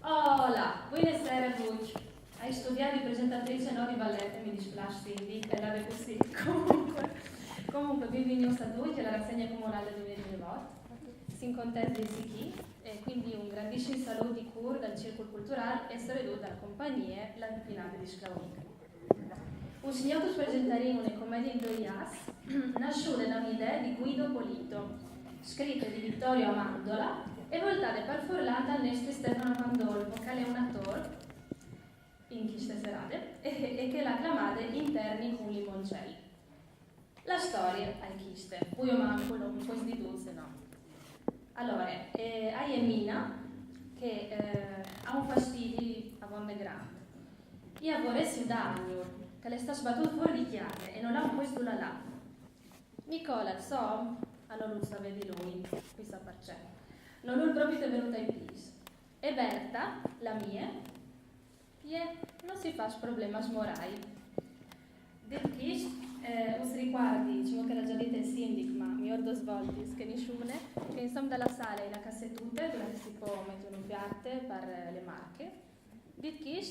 Hola, buonasera a tutti. Hai studiato di presentatrice no di balletto, mi dispiace di parlare così. Comunque, benvenuti a tutti alla rassegna comunale 2018. Si contenti di Sichi e quindi un grandissimo saluto di cur dal Circolo Culturale e saluto dalla compagnia La Pipinata di Sclavonica. Un signor che presenteremo una commedia in due jazz nasce da un'idea di Guido Polito, scritta di Vittorio Amandola e voltata per Forlanda al Neste Stefano Pandolfo, che è un attore in queste serate e che l'ha chiamata interni con limoncelli. La storia è questa, poi io manco un po' di dulce, no. Allora, hai Mina che ha un fastidio a vonde grande. Io vorrei un danno che le sta sbattuto fuori di chiave e non l'ha questo là. Nicola, so, non lo sa di lui, qui sta facendo. Non ho proprio venuta in pis. E Berta, la mia, non si fa problema smorai. Del che us riguardi, diciamo che la già dita il sindic, ma mi ordo svolti, che nessuno, che insomma dalla sala e la cassettute, dove si può mettere un piatto per le marche. Dit che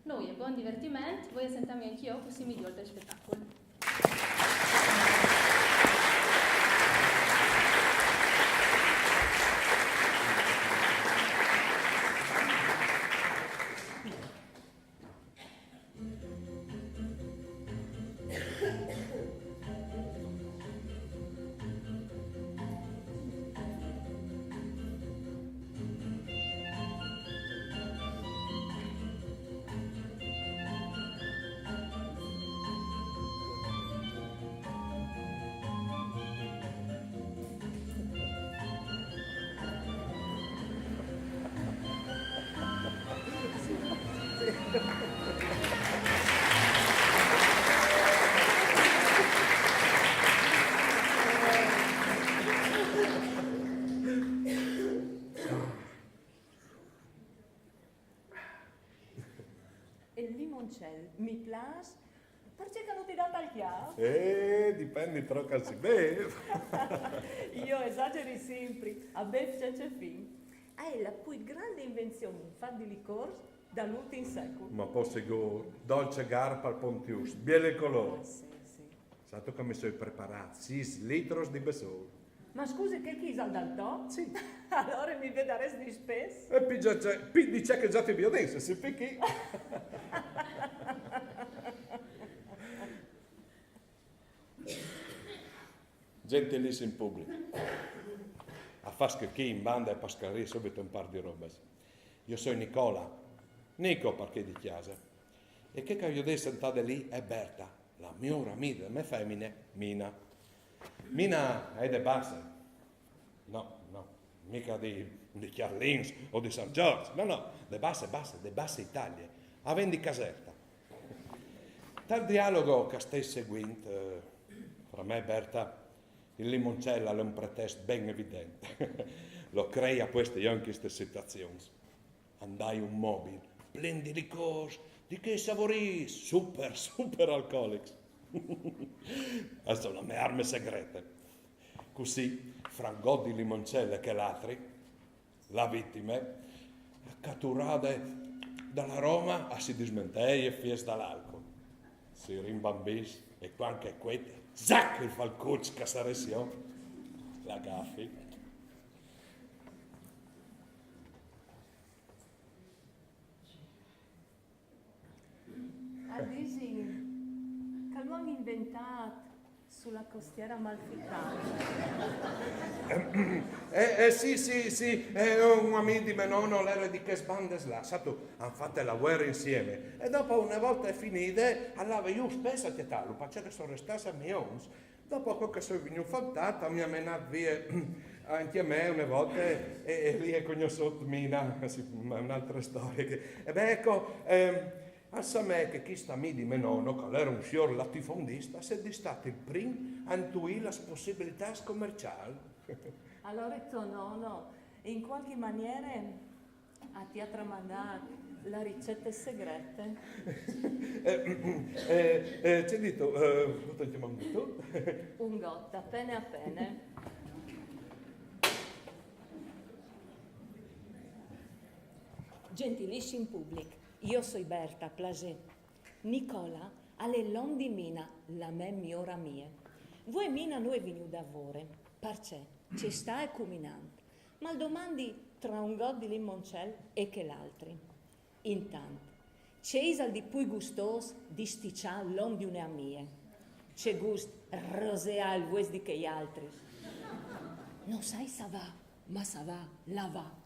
noi è buon divertimento, voi sentiamo anch'io così mi dio del spettacolo. Mi piace perché non ti dà tagliare? Dipende troppo si beve. Io esageri sempre, a bev c'è fin. È la più grande invenzione in fatto di liquore dall'ultimo secolo. Ma posso dolce garpa al pontius, biele colore. Sì. Sato che mi sono preparato 6 litri di besone. Ma scusi che chi sa dal top? Sì. Allora mi vedresti di spesso? E poi c'è che già ti vedo adesso, si picchi. Gentilissimo pubblico, a fare chi in banda e pascare subito un par di robe. Io sono Nicola, Nico perché di chiesa, e che io adesso sentate lì è Berta, la mia amica, me femmine, Mina. Mina è de base, no, mica di Chiarlins o di San Giorgio, no, de base Italia, a vendi caserta. Tal dialogo che stai seguendo, fra me e Berta, il limoncello è un pretesto ben evidente. Lo crea questo io in queste situazioni. Andai un mobile, pieno di liquori, di che sapori, super alcolici. Queste sono le mie armi segrete. Così, fra godi limoncello che l'altri, la vittima, catturate dalla Roma, si dismentei e fiesta dall'alcol. Si rimbambis e anche quete. Zac, il falcuccio che saressimo, la gaffi. Dici che l'hanno inventato sulla costiera amalfitana. Sì, un amico di mio nonno l'era di che sbandes là, hanno fatto la guerra insieme e dopo una volta finita, allora io spesso a lo perché sono restato a mions, dopo che sono venuto faltato mi ha menato via anche a me una volta e lì è conosciuto Mina, ma è un'altra storia. E beh ecco, a me che chi sta di mio nonno, che era un fior latifondista, si è stato il primo a intuire le possibilità commerciali. Allora tuo nonno, in qualche maniera, ti ha tramandato la ricetta segreta? C'è detto, cosa chiamiamo tu? Un gotto, appena. Gentilissimo pubblico, io sono Berta, Plasè. Nicola alle londi mina, la me migliora mia. Voi mina noi venuti da voi, perché ci sta e cuminante, ma il domandi tra un god di limoncello e che l'altri. Intanto, c'è al di più gustoso di sticcià l'om di una mia. C'è gusto rosea il vues di che gli altri. Non sai sa va, ma sa va, la va.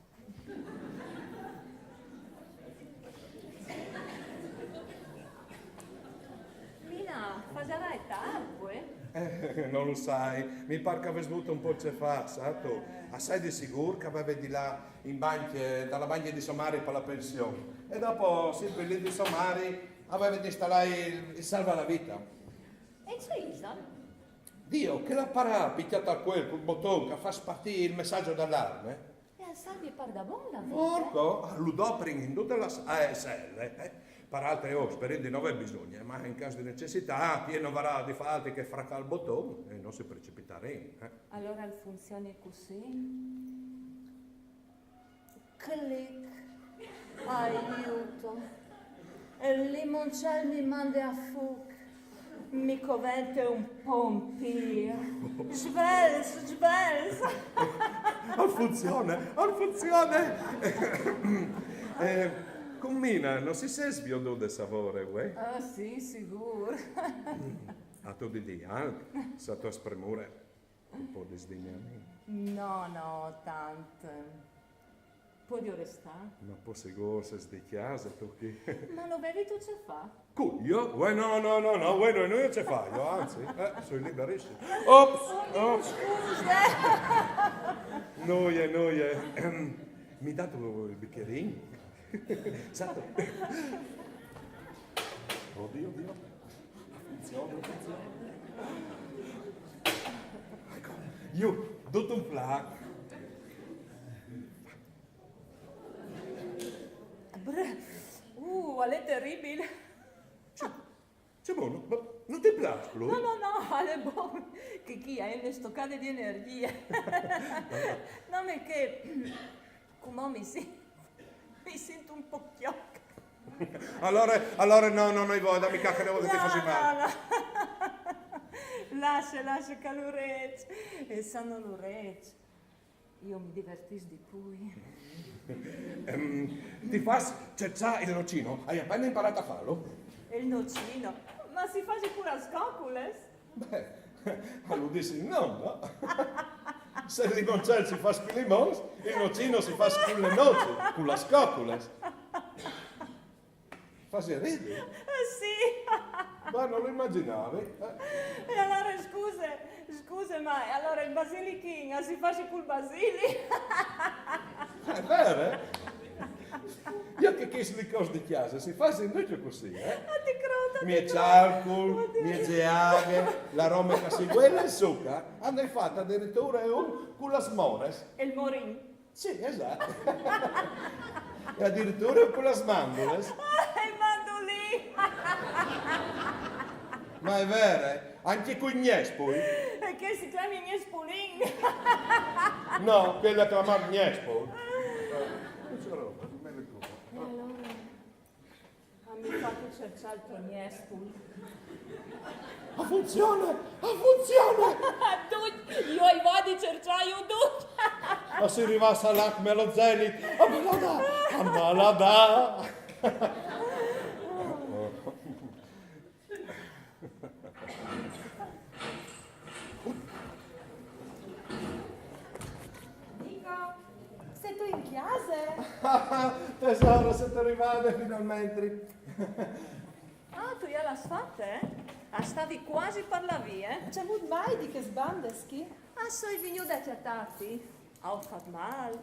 Mina, facerai tardi, Non lo sai, mi pare che avessi avuto un po' di fa, sai tu? Assai di sicuro che avevi di là in banca, dalla banca di Somari per la pensione. E dopo, sempre lì di Somari, avevi di installare il salva la vita. E c'è Isa? Dio, che la parà picchiata a quel col bottone che fa spartire il messaggio d'allarme. E salvi par da buona vita. Porco, l'udopring in tutta la ASL, per altre osperi non è bisogno, ma in caso di necessità, chi non varrà di falti che fracca il bottone e non si precipitare in. Allora il funziona così. Clic, aiuto. E il limoncello mi manda a fuoco. Mi covente un pompio. Svels, svels. Funziona. Con Mina non si sa sbiondo del sapore, uè? Ah sì, sicuro. A tu di anche, sa tua spremure, un po' di sdegnamento. No, tanto. Può di restare? Ma poi sicuro se sdicchiasa, tu chi? Ma lo vedi tu ce fa? Io? Uè, no, uè, noi non ce fai, io anzi, sono liberissimo. Ops! Scusa! Noie. Mi date il bicchierino? Santo. Oddio. Funziona. Ecco, io, tutto un plac. È terribile. C'è buono? Ma non ti piace, lui? No, è buono. Che chi ha una stoccata di energia. No, ma che... Come mi sento un po' chiocca. Allora no, io voglio, mica che devo che ti faccio male. No. Lascia calurezza. E sanno l'orecchio. Io mi divertisco di più. Ti fai cercare il nocino? Hai appena imparato a farlo? Il nocino? Ma si fa pure a scopules? Beh, lo dissi no? Se il limoncello si fa con i limons, il nocino si fa con le noci, con la scopules. Fasi ridi? Sì. Ma non lo immaginavi? E allora scusa, ma allora il basilichino si fa col basili? È vero? Io che chiedo le cose di chiesa, si fa sempre così, Ti crodo. Mie cialcul, mie geaghe, l'aroma che si quella e zucca, hanno fatto addirittura un con le smores. E il morin? Sì, esatto. E addirittura con le smandoles. Il mandolino! Ma è vero? Anche con gli espoi? E che si chiama Gnespolin? No, quella che chiamava gli espoi. E allora? Mi fatto cercare il tuo Gnespol. Funziona! Io ai vado di cercare un tutto! Ma si arriva all'ac me lo zenit. A malada! Sei tu in chiesa? Tesoro, siete arrivate finalmente. Ah, tu gliela fatta, stavi quasi per la via, C'è avuto mai di che sbandeschi? Ah, sei venuto da chiattati? Ho fatto male.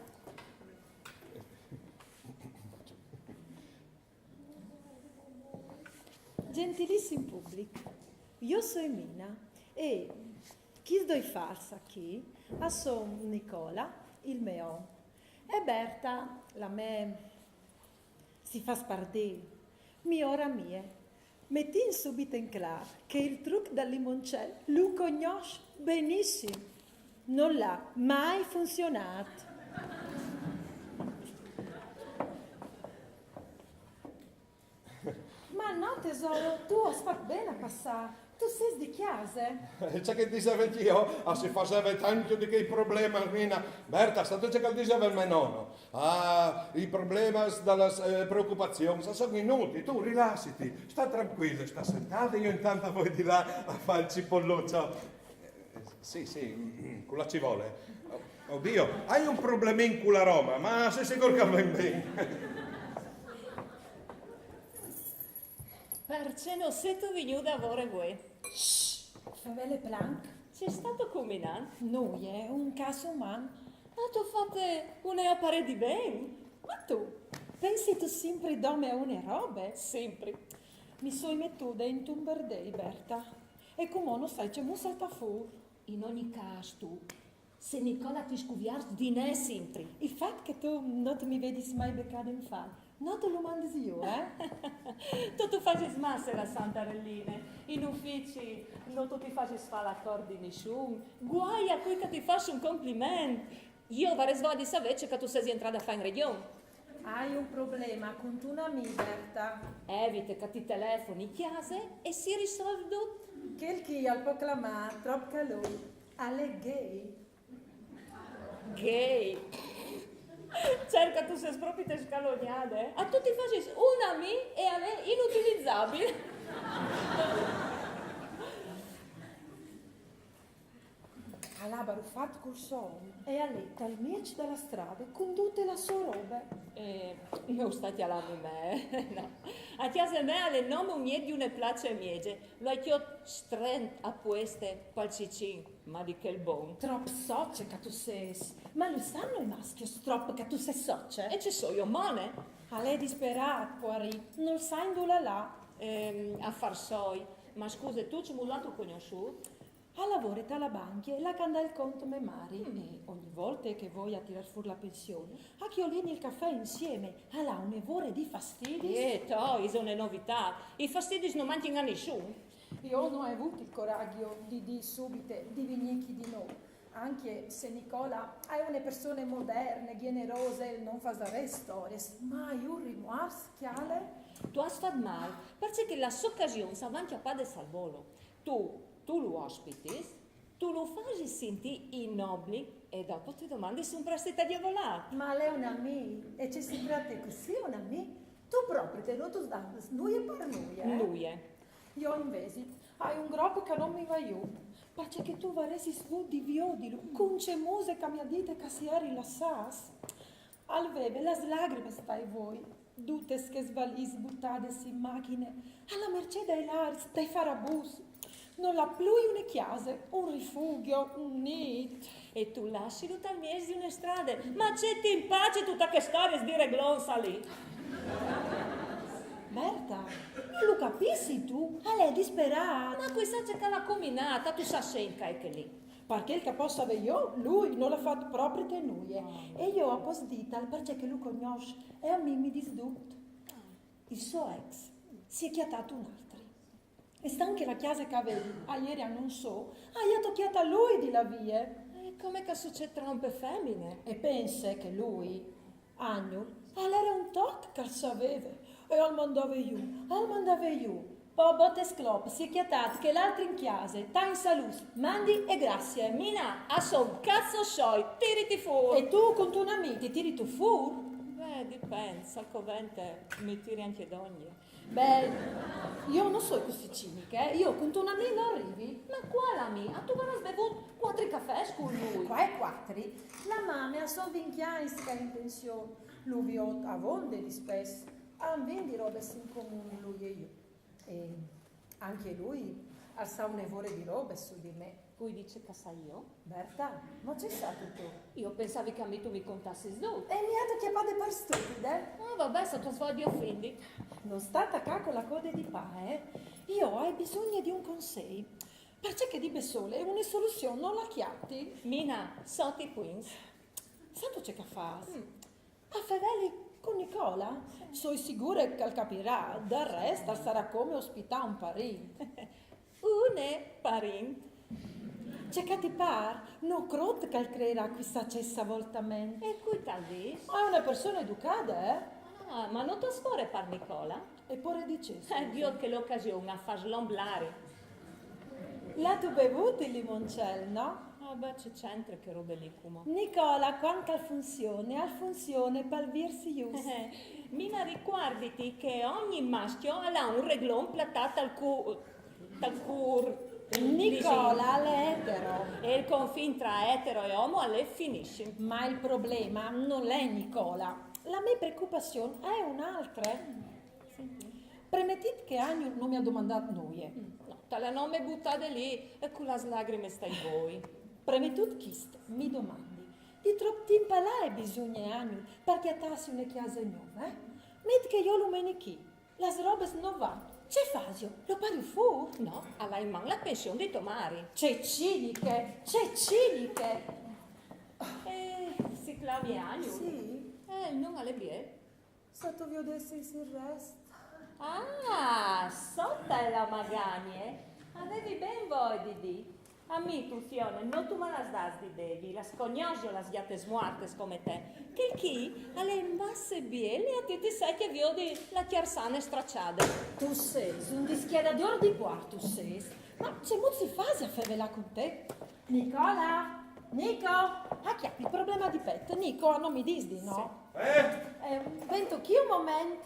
Gentilissimo pubblico, io sono Mina e chi sto farsa qui? Sono Nicola, il mio. E Berta, la me, si fa spardire. Ora mia. Metti subito in chiaro che il trucco del limoncello lo conosce benissimo. Non l'ha mai funzionato. tesoro, tu hai fatto bene a passare. Tu sei di chiesa. C'è che dicevo io, si faceva tanto di che problema, Mina. Berta, sta tu c'è che diceva il mio nonno. I problemi dalla preoccupazione sono inutili, tu rilassati, sta tranquillo, sta sentata, io intanto voi di là a fare il cipolluccio. Sì, quella ci vuole. Oddio, hai un problema con la Roma, ma sei sicuro che va bene? Perché non sei tu venuto a lavoro voi? Favele Plank. C'è stato combinato? Noi è un caso umano. Ma tu fate una appare di bene? Ma tu, pensi tu sempre dome a une robe? Sempre. Mi sono mettuta in un berdei, Berta. E come non sai, c'è un salta fuori. In ogni caso tu, se Nicola ti scuviarsi di ne sempre. Il fatto che tu non mi vedi mai beccare in fa, non te lo mandi io, Tu fai smassera, Santa Relline. In uffici non tu ti fai fare l'accordo di nessuno. Guai a cui che ti faccio un complimento. Io vorrei svolgere di sapere che tu sei entrata a fare in regione. Hai un problema con tu una mia, Berta. Evita che ti telefoni in chiesa e si risolve tutto. Quel che al proclamare troppo calore alle gay. Gay. Cerca tu sei proprio te scalognate. A tutti faccio una mi e a me inutilizzabile. Ha baruffato col sonno e ha letto al merce dalla strada con tutte le sue robe. Non state alla me, no. A chiesa me alle nome uniedi une place miege. Lo hai chiot strent a queste palcicin, ma di che buon. Troppo soce che tu sei. Ma lo sanno i maschi troppo che tu sei soce? E ci so io mone. A lei disperato, Puari, non sai dove là. A far soi. Ma scusa, tu ci mullato conosciuto? A lavoro alla banca e la canda il conto me mari. E ogni volta che vuoi a tirar fuori la pensione, a chi olieni il caffè insieme, ha là un'evore di fastidi. Sono le novità. I fastidi non mangiano a nessuno. Io non ho avuto il coraggio di subite di venire di noi. Anche se Nicola è una persona moderne, generose, non fa dare storie, ma io rimorso chiale. Tu hai fatto male, perché la sua occasione si avanti a padre salvolo. Tu lo ospiti, tu lo fai sentire ignobili e dopo ti domandi se un prestito a diavolare. Ma lei è una mia, e ci si tratta così, una mia. Tu proprio te lo tu dai, noi e per noi, Lui è. Io invece hai un gruppo che non mi va io, perché tu varesi su di viodilo, con c'è musica mia dite che si è rilassas. Al veve, le lacrime stai voi, tutte che svalis buttate in macchine, alla mercé dei lars, dei farabus. Non la più una chiesa, un rifugio, un nido. E tu lasci tutta il mese di una strada, ma c'è in pace tutta che storia di reglonza lì. Berta, non lo capisci tu? A lei è disperata. Ma questa c'è che l'ha combinata, tu sai sempre che lì. Perché il capo sape io, lui non l'ha fatto proprio di noi. E io ho posdita perché lui conosce e a me mi disdutto. Il suo ex si è chiatato un altro. E sta anche la chiesa che avevi, ieri a non so, hai tocchiata a lui di la via. E come che succede tra un po' femmine? E pensa che lui, Agno, era un toc che sapeva. E al mandava io. Poi botte sclop, si è chiatato che l'altro in chiesa, sta in salute, mandi e grazie. Mina, a son cazzo scioi, tiriti fuori. E tu con tuo amico ti tiri tu fuori? Beh, dipende, al covente mi tiri anche d'ogni. Beh, io non so così cinica, io con tuo amico non arrivi. Ma quale amica? Tu avrai bevuto 4 caffè con lui. Qua e quattri, la mamma ha solo vinchiaisca in pensione, lui ha vonde di spesso, ha vendi robe in comune lui e io. E anche lui ha sa un evore di robe su di me. Poi dice che sai io? Berta, ma c'è stato tu? Io pensavi che a me tu mi contassi su. E mi ha chiamate per stupide? Vabbè, se tu svolgi offendi. Non state qua con la coda di pa, Io ho bisogno di un consiglio. Perché di sole una soluzione non la chiatti? Mina, soti queens. Santo c'è che fa? A Favelli con Nicola? Sono sicura che capirà, del resto sarà come ospitare un parin. Une parin. C'è che ti par? Non credo che creerà questa cessa voltamente. E qui tal vis? Ma è una persona educata, Ah, ma non ti sfore par Nicola? Eppure dicessi. Dio che l'occasione a far slomblare. La tu bevuto il limoncello, no? Ah, beh, c'entra che robe lì, come. Nicola, quanto al funzione per virsi ius. Mina, ricordati che ogni maschio ha un reglon plattato al cur. Nicola l'etero. E il confine tra etero e uomo alle finisce. Ma il problema non è Nicola. La mia preoccupazione è un'altra. Premettete che Agno non mi ha domandato noi. No, te la nome buttate lì e con le lacrime stai voi. Premettute chist, mi domandi. Di troppo tempo là bisogna Agno perché attassi una chiesa nuova, Metti che io lo menichi. Las robes non va. C'è Fasio, lo pari fu? No, alla in man la pensione di Tomari. C'è ciniche. Si clavi agno. Sì, Non alle bie. stato vi odessi il resto. Ah, sotta è la magagne. Avevi ben voi di di. A me tu fione, non tu me las das di devi, la scognosio las giate smuartes come te. Che chi alle imbasse bieli a te ti sai che vi odi la chiarsane stracciate. Tu sei un dischiera d'oro di quarto, sei. Ma c'è muzzi fasi a favela con te. Nicola? Nico? Ah, chi ha il problema di petto? Nico, non mi disdi, no? Vento chi un momento.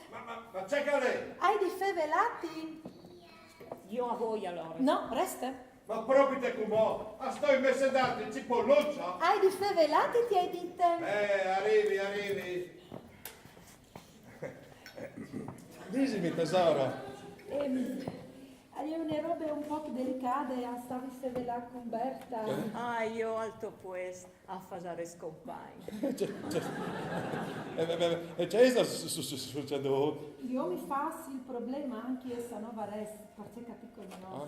Ma c'è che lei? Hai di fevelati? Io a voi allora. No, resta. Ma proprio te come? A sto in messe d'arte, ci può luccia? Hai di fevelati ti hai dite? Arrivi. Disimi tesoro. Hai una roba un po' delicate a stavi fevelà con Berta. Ah, io alto pues a fasare scompagni. E c'è cosa succeduto? Io mi fassi il problema anche essa nuova res, perché capisco no.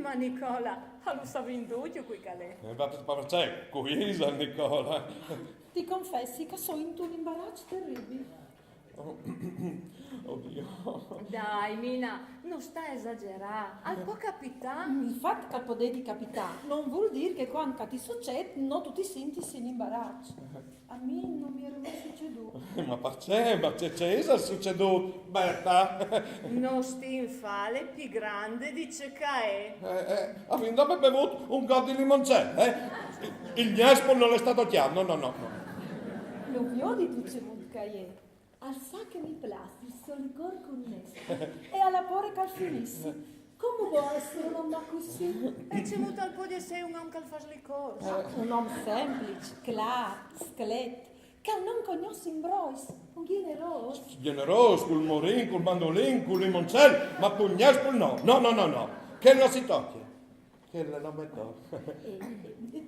Ma Nicola, lo stavi in dubbio qui calè. Ma c'è qui, Nicola. Ti confessi che sono in un imbarazzo terribile. Oddio. Dai, Mina, non sta a esagerare. Al può capitare. Il fatto che potevi di capitare non vuol dire che quando ti succede non tu ti senti in imbarazzo. A me non mi era mai succeduto. Ma perché? Ma c'è cosa succeduto, Berta? Non sti in fale più grande di Cecae. Avendo bevuto un go di limoncello, Il Gnespo non è stato chiaro, no. Lo più di tutto c'è molto che al sa che mi plasti il soligor connesso e alla pore che al finissi. Come può essere un uomo così? E c'è molto al po' di sé un uomo che fa le cose. Un uomo semplice, clar, scheletto, che non conosce in brois, un generoso. Generoso, col morin, col mandolin, col limoncello, ma con Gnespo no. Che non si tocchi. Che non metto.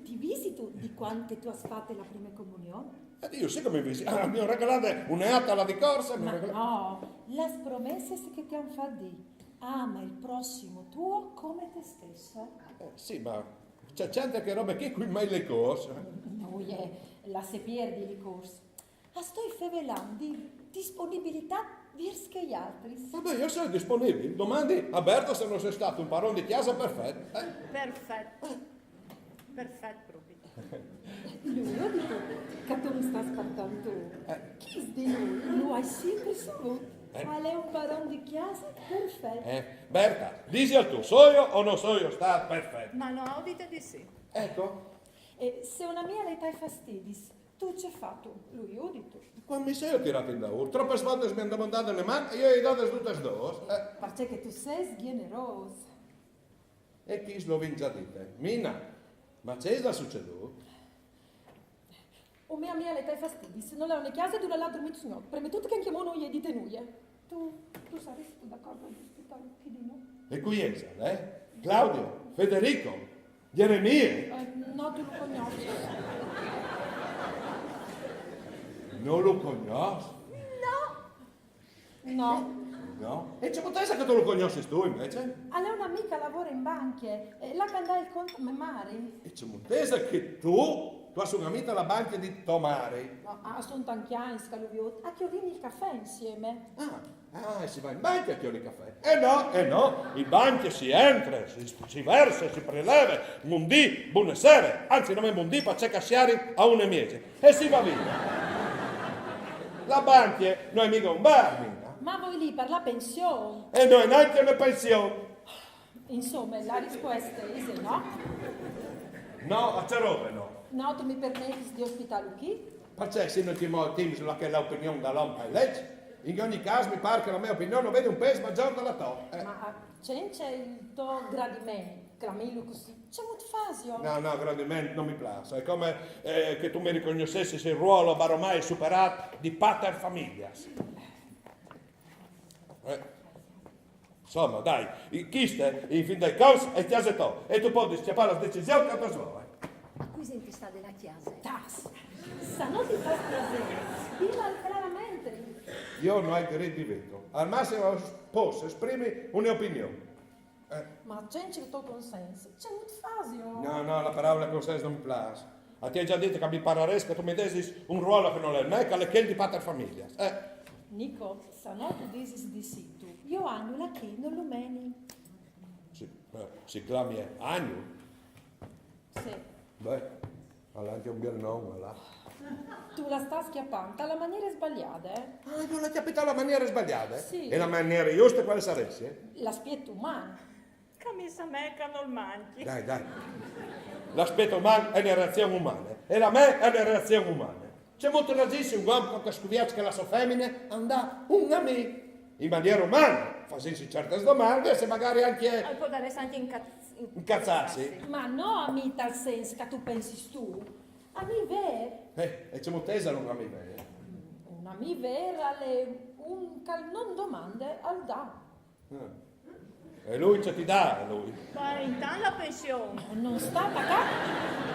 Ti visito di quante tu hai fatte la prima comunione? Io sì che mi visito. Mi ho regalato un'eata alla di corsa. Ma no, le promesse che ti hanno fatto. Ama il prossimo tuo come te stesso. Sì, ma c'è gente che roba che qui mai le corse. Noi la se perdi le corse. A sto fevelando di disponibilità verso gli altri. Vabbè, io sono disponibile. Domandi a Berta se non sei stato un parone di chiesa perfetto. Perfetto proprio. Lui, io dico che tu mi stai aspettando. Chi di lui? Lo hai sempre saputo. Ma lei è un parone di chiesa perfetto. Berta, dici al tuo, so io o non so io sta perfetto? Ma no, udite di sì. Ecco. Se una mia le dai fastidi, tu c'è fatto. Lui, io dico. Quando mi sei tirato in da ur, troppe volte mi hanno domandato le mani e io gli ho dato tutte e due. Perché tu sei generoso. E chi lo vince dite? Mina, ma c'è da succeduto? O mia le dai fastidi, se non è una chiesa di una ladro mi signor. Preme tutto che anche noi gli dite noi. Tu saresti d'accordo ad ospitare chi di noi? E qui è, Claudio, Federico, Geremia. No, tu lo conosci. Non lo conosci? No. No? E c'è potesse che tu lo conosci tu invece? A lei un'amica lavora in banche, la candà il conto a Mari. E c'è potesse che tu hai un'amica alla banca di Tomari. Sono tanti anni scaluvioti. A chiodini il caffè insieme. Ah, si va in banca a chiudere il caffè. No, in banca si entra, si versa, si preleva, mundi, buonasera, anzi non è mundi, per c'è cassiari a una miece, e si va via. La banca non è mica un bar, Mina. Ma voi lì per la pensione? E noi neanche una pensione. Insomma, la risposta è sì, no? No, a c'è roba no. No, tu mi permetti di ospitare qui? Perché se non ti muovi sulla che l'opinione dall'ompa e legge, in ogni caso mi pare che la mia opinione non vede un peso maggiore della tua. Ma c'è il tuo gradimento, clamillo così. C'è molto fasio. No, gradimento non mi piace. È come che tu mi riconoscessi il ruolo baromai superato di pater familias. Insomma, dai, chiste, in fin dei conti, e ti asetò. E tu puoi schiappare la decisione che tu vuoi. Ma qui senti sta della chiesa. Tas. Se non ti fa piacere, dilla chiaramente. Io non ho il diritto di veto. Al massimo posso esprimere un'opinione. Ma c'è il tuo consenso. C'è molto fasio. No, la parola consenso non mi piace. A te già detto che mi parleresti che tu mi desi un ruolo che non è il me, che è quel di pater familias. Nico, se no tu dici di sì tu. Io hanno la chi non lo meni. Si chiama Agno? Sì. Beh, ha anche un bel nome là. Tu la sta schiappando alla maniera sbagliata, eh? Ah, non l'hai capito la maniera sbagliata? Sì. E la maniera giusta quale sarebbe? L'aspetto umano. Camisa me che non manchi. Dai. L'aspetto umano è una reazione umana. E la me è una reazione umana. C'è molto raggiunto un uomo che scuviato che la sua femmina andà un a me. In maniera umana. Facessi certe domande e se magari anche Può dare anche incazzarsi. Ma no a me tal senso che tu pensi tu. A me vero. E c'è molto tesa non a me bene. Una mi vera le un cal non domande al da. E lui ce ti dà, lui. Ma intanto la pensione. Non sta qua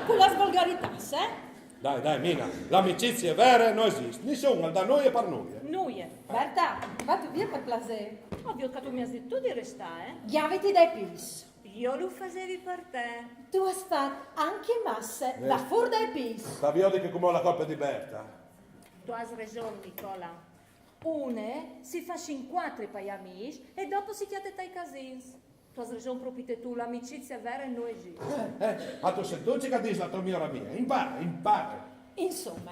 con la svolgarità, eh? Dai, Mina, l'amicizia vera non esiste. Nessuno da noi e per noi. Noi. Berta, vatti via per piacere. Ovvio che tu mi hai detto di restare. Chiaviti dai pis. Io lo facevi per te. Tu hai fatto anche masse da fuori dai pis. Saviodi che come la coppa di Berta. Tu hai ragione, Nicola. Une si fa 54 per gli amici e dopo si chiede ai casins. Tu hai ragione proprio te tu, l'amicizia vera non esiste. Ma tu sei dolce che dici la tua mia mia. Impara. Insomma,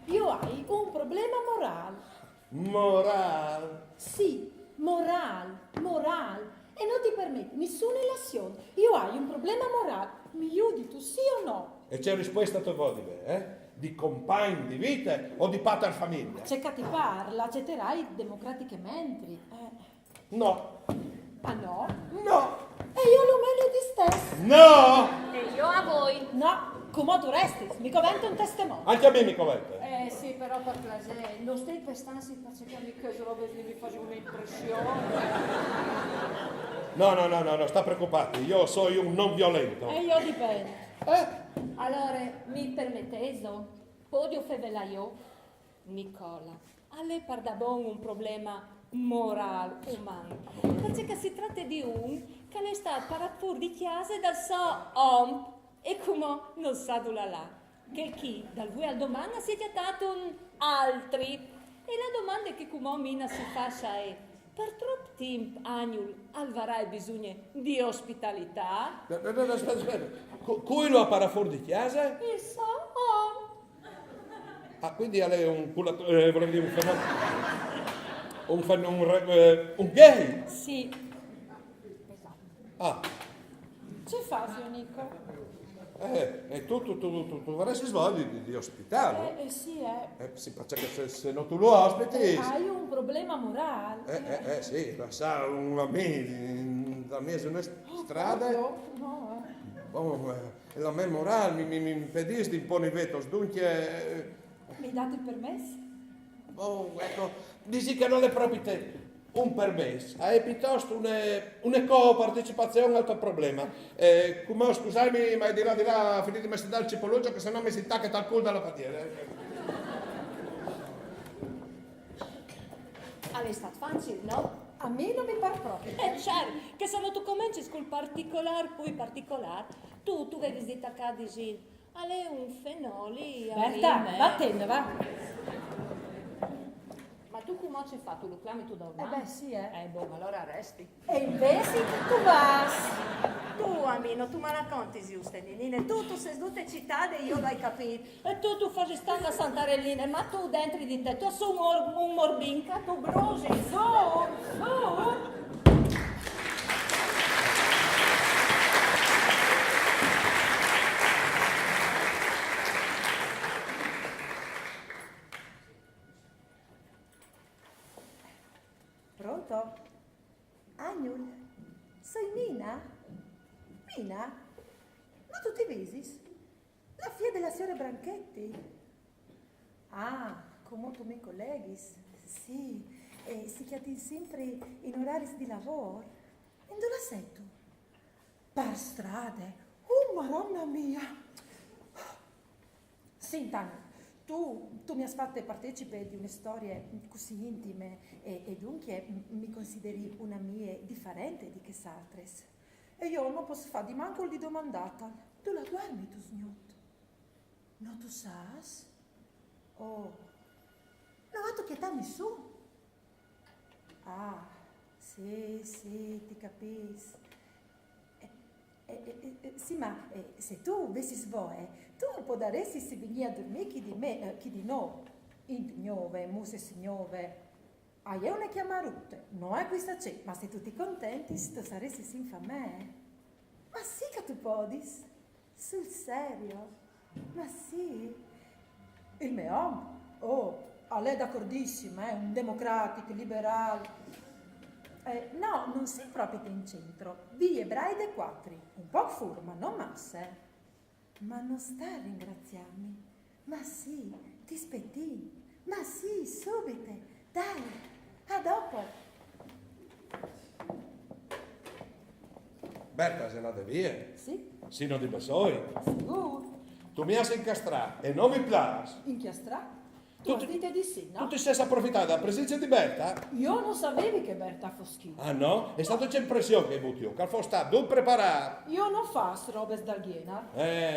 io hai un problema morale. Moral. Sì, morale. E non ti permette nessuna ilazione. Io hai un problema morale. Mi aiuti tu, sì o no? E c'è risposta a tua voce, Di compagni di vita o di pater famiglia? C'è che ti parla, accetterai democraticamente. No. Ah no? No. E io lo meglio di stesso. No. E io a voi. No, come tu resti, mi covento un testimone. Anche a me mi covente. Sì, però per piacere, non stai pestansi perché mica robe mi faccio un'impressione. No, sta preoccupato. Io sono un non violento. E io dipendo. Allora, mi permettete? Podio fevela io? Nicola, a lei parla bon un problema morale, umano. Perché si tratta di un che le sta paratur di chiesa dal suo om e come non sa dove là. Che chi dal voi al domanda si è dato un altri. E la domanda che come mina si fa è per troppo tempo Agnul alvarai bisogno di ospitalità? No, aspetta. Cui lo appara fuori di chiesa? Il suo om. Ah, quindi lei è un culatore, volevo dire un gay? Sì. Ah, C'è fasio, Nico? e tu vorresti svolgere di ospitare? Sì, Sì, perché se non tu lo ospiti... Hai un problema morale. Sì, la sa un amico, da me su una strada... No. La mia morale mi impedisce di imporre veto, dunque... Mi date il permesso? Ecco, dici che non è proprio te un permesso, è piuttosto una copartecipazione al tuo problema. Come scusami, ma di là, finite di mettere dal cipolugio, che sennò mi si tacca dal culo dalla patiera. È stato facile, no? A me non mi pare proprio. Certo, che se non tu cominci col particolare, poi particolare, tu vedi di attaccare e dici, è un fenoli, Berta, vattene, va. Ma tu come ci hai fatto? Lo chiami tu da ormai? Sì, Boh, allora resti. E invece tu vas. Tu, Amino, tu mi racconti giuste, Nine. Tu sei tutte città e io l'hai capito. E tu fai stare a Santarelline, ma tu dentro di te, tu sei un morbinca, tu brosi, su. Pronto? Agnul? Sei Mina? Mina? Ma tu ti vedi? La figlia della signora Branchetti? Ah, come tu mi colleghi? Sì, si chiamano sempre in orari di lavoro. E dove sei tu? Per strade. Oh, madonna mia! Senta, tu mi hai fatto partecipe di una storia così intime e dunque mi consideri una mia differente di che altre. E io non posso fare di manco di domandata. Tu la guardi, tu signor? No, tu sai? Oh, no, tu che dammi su? Ah, sì, ti capisco. Sì, ma se tu avessi svoe, tu potresti se venire a dormire chi di me, chi di no, in gnove, muse signove, hai una chiamarute, non è questa c'è, ma se tu ti contenti, tu saresti sin fa me. Ma sì che tu podis, sul serio, ma sì. Il mio uomo, oh, a lei d'accordissima, è un democratico, liberale. No, non sei proprio in centro, vi ebrei dei quattri, un po' furma, non masse. Ma non sta a ringraziarmi, ma sì, ti spettini, ma sì, subito, dai, a dopo. Berta, se andate via. Sì, Sino di Besoi. sicuro, Tu mi hai incastrato e non mi piace. inchiastrà. Tu dite di sì, Tu no? ti sei approfittato della presenza di Berta? Io non sapevi che Berta fosse. Ah no? È stata l'impressione che hai avuto io, che al stato non preparato. Io non faccio robe sdalghiena.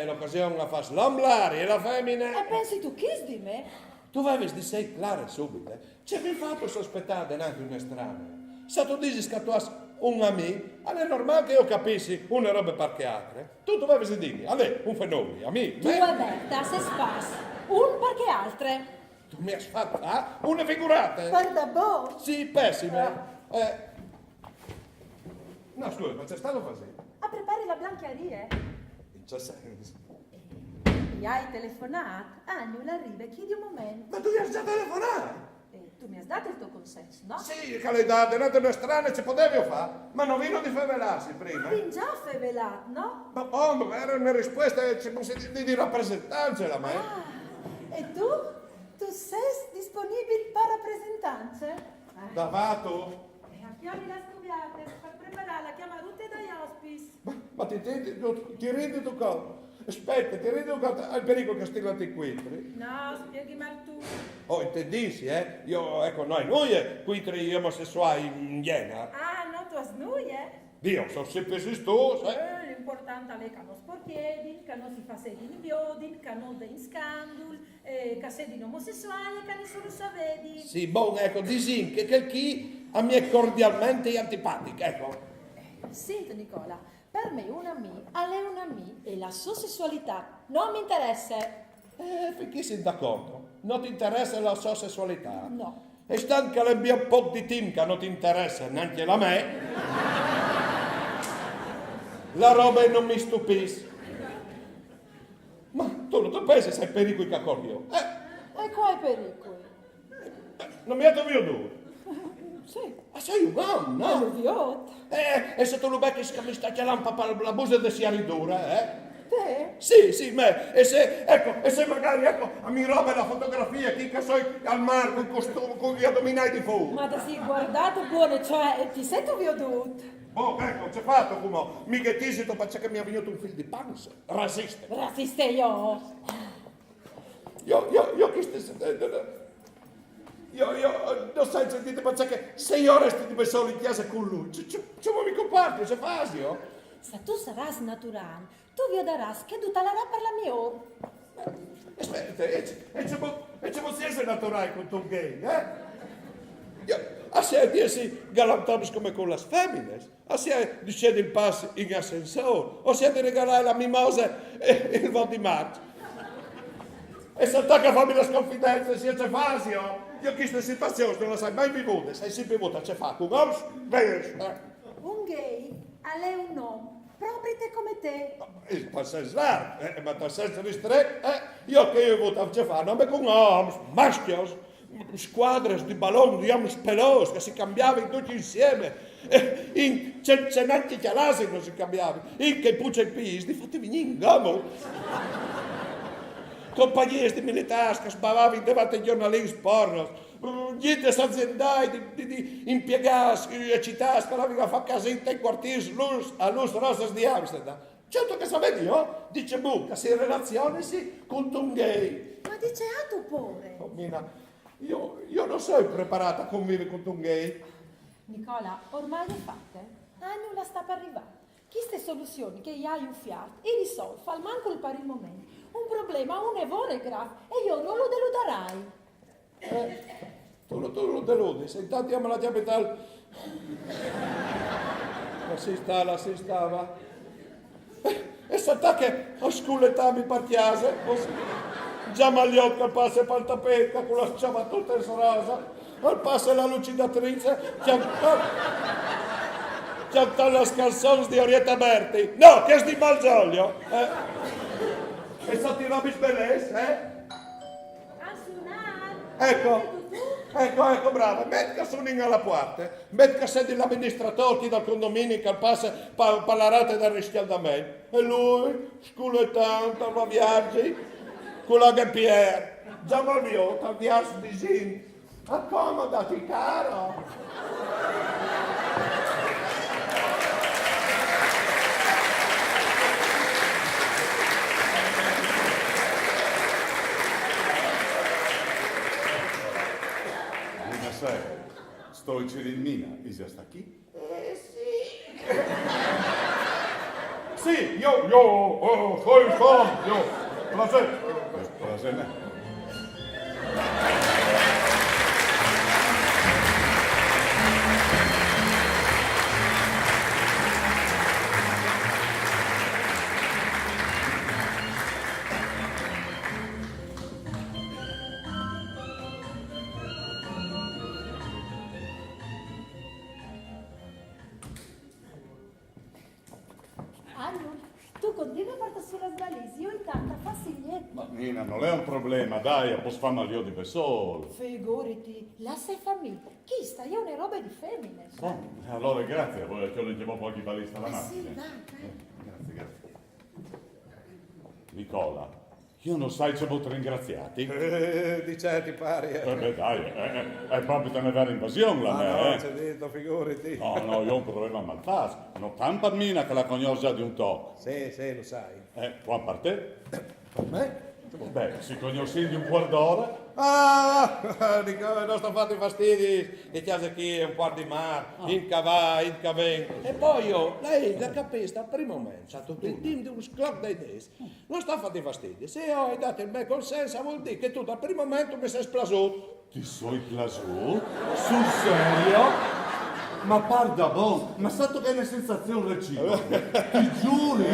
L'occasione la fa l'omblare e la femmina. E pensi tu chi di me? Tu vai di sei clare subito. C'è ben fatto sospettare neanche una strana. Se tu dici che tu hai un amico, è normale che io capissi una roba per che altre. Tu vai a dirmi, a me, un fenomeno, amico. Tu e Berta se spas, un perché altre. Tu mi hai fatto una figurata. Guarda boh. Sì, pessime. No, scusa, ma c'è stato così? A prepari la biancheria. In che senso? Mi hai telefonato? Agnul arriva, chiedi un momento. Ma tu mi hai già telefonato? Tu mi hai dato il tuo consenso, no? Sì, che le date, una strana ci potevi fare, ma non vino di fevelarsi prima. Avevi già fevelato, no? Ma quando era una risposta di rappresentanza la me. Ah, e tu? Tu sei disponibile per rappresentanze? Davato? E acchiavi la scoviate per preparare la chiamarute dagli hospice. Ma ti rendi tu conto? Aspetta, ti rendi conto al pericolo che stilate qui? No, spieghi mal tu. Oh, intendissi, Io, ecco, noi qui omosessuali in Iena. Ah, no, tu snuie? Dio, sono sempre esistoso, L'importante è che non sporchiedi, che non si fa sedi in biodin, che non dei in scandul, che sedi in omosessuali, che nessuno sa vedi. Sì, buon, ecco, disin che chi a me è cordialmente antipatica, ecco. Senti Nicola, per me una mi, a lei una mi e la sua sessualità non mi interessa. Finché sei d'accordo? Non ti interessa la sua sessualità? No. E stanca le mie un po' di team che non ti interessa neanche la me. La roba non mi stupisce. Ma tu non ti pensi sei pericolo che accorgo io? E quali pericoli? Non mi hai venuto? Sì. Ma sei un uomo, no? Alluviot. E se tu lo becchi che mi sta chiamando la busa di sia ridura, Te? Sì, ma e se magari, ecco, a mi roba la fotografia, chi che so al mare con costume, con gli addominali di fuoco. Ma ti sei guardato buono, cioè ti sei tu viodut? Oh, ecco, c'è fatto come, mica tisito perché che mi è venuto un figlio di panza, razzista. Razziste io. Io che stai sentendo, io non stai sentendo perché 6 ore stiamo solo in chiesa con lui, ci vuoi mi comparti, se fasi, oh? Se tu saras natural, tu viodaras che tu talerà per la mia ora. Aspetta, e ci vuoi essere naturale con tu gay, Así dice galantamos come con las femmines. Así discende il pass in ascensore. O si ha di regalare la mimosa e il vol di marcia. E se tocca farmi la sconfidenza, si c'è Fasio. Io questa situazione non la sai mai vivuta. Sei sempre vivuta, c'è fatto un uomo, Un gay, a lei un uomo. Proprio te come te. Il senso largo, ma dal senso ristretto, io che ho avuto a fare, non con uomini, maschi, squadre di balloni, di uomini pelosi che si cambiavano tutti insieme, in centenati chialasi non si cambiavano, in che puccia i pis, di fatti venire in gamo. Compagnie di militari che sbavavano davanti ai giornalisti porno, gente aziendali di impiegati e città che avevano a fare casette in quartieri a Luz Rosas di Amsterdam. Certo che sapete io, dice Bucca, si relaziona con un gay. Ma dice a tu pure. Oh, Mina, io non sono preparata a convivere con un gay. Nicola, ormai è fatta. Nulla sta per arrivare. Queste soluzioni che hai un fiato e risolve al manco il pari momento. Un problema, un evore grave e io non lo deluderai. Tu lo deludi, se intanto io me la diabetal. La si stava. E salta che a scuoletà mi partiase, già magliocca passa per il tappeto con la ciabattutta rosa, al passo la lucidatrice, c'è la scalzone di Orietta Berti. No, che è di Malgioglio. E salti la bisbellese, Ecco, brava. Metti che sono alla parte. Metti che sei l'amministratore dal condominio che passa per la rata del riscaldamento. E lui, sculettante, va viaggi, con la Gampier. Già malvio, al viaggio di Zin. Accomodati, caro. Stoici in Mina, Isia sta qui? Sì, io, sono io. Buonasera. Tu continui a portare sulla svalisi, io intanto fassi niente. Ma Nina, non è un problema, dai, posso fare meglio di per solo. Figurati, la sei famiglia. Chi sta? Io ne robe di femmine. Allora grazie, a voi che ho leggevo pochi balista la Sì, macchina. vai. Grazie. Nicola, io non sai se vuoi ringraziati. Di certi pari. Beh dai, è proprio una vera invasione la me, No, c'è detto, figurati. No, io ho un problema mal fatto. Non tanto per Mina che la conosco di un to'. Sì, lo sai. Qua per te? Per me? Beh, si conosci di un quarto d'ora? Dico, non sto fatti fastidi, e chiase qui un po' di mare, in cavà, in caven. E poi lei da capista al primo momento, c'ha tutto il team di un sclop dei desi. Non sto fatti fastidi, se ho dato il mio consenso vuol dire che tu dal primo momento mi sei splasuto. Ti sei plasù? Sul serio? Ma parda bon, ma stato che è una sensazione reciproca, ti giuri?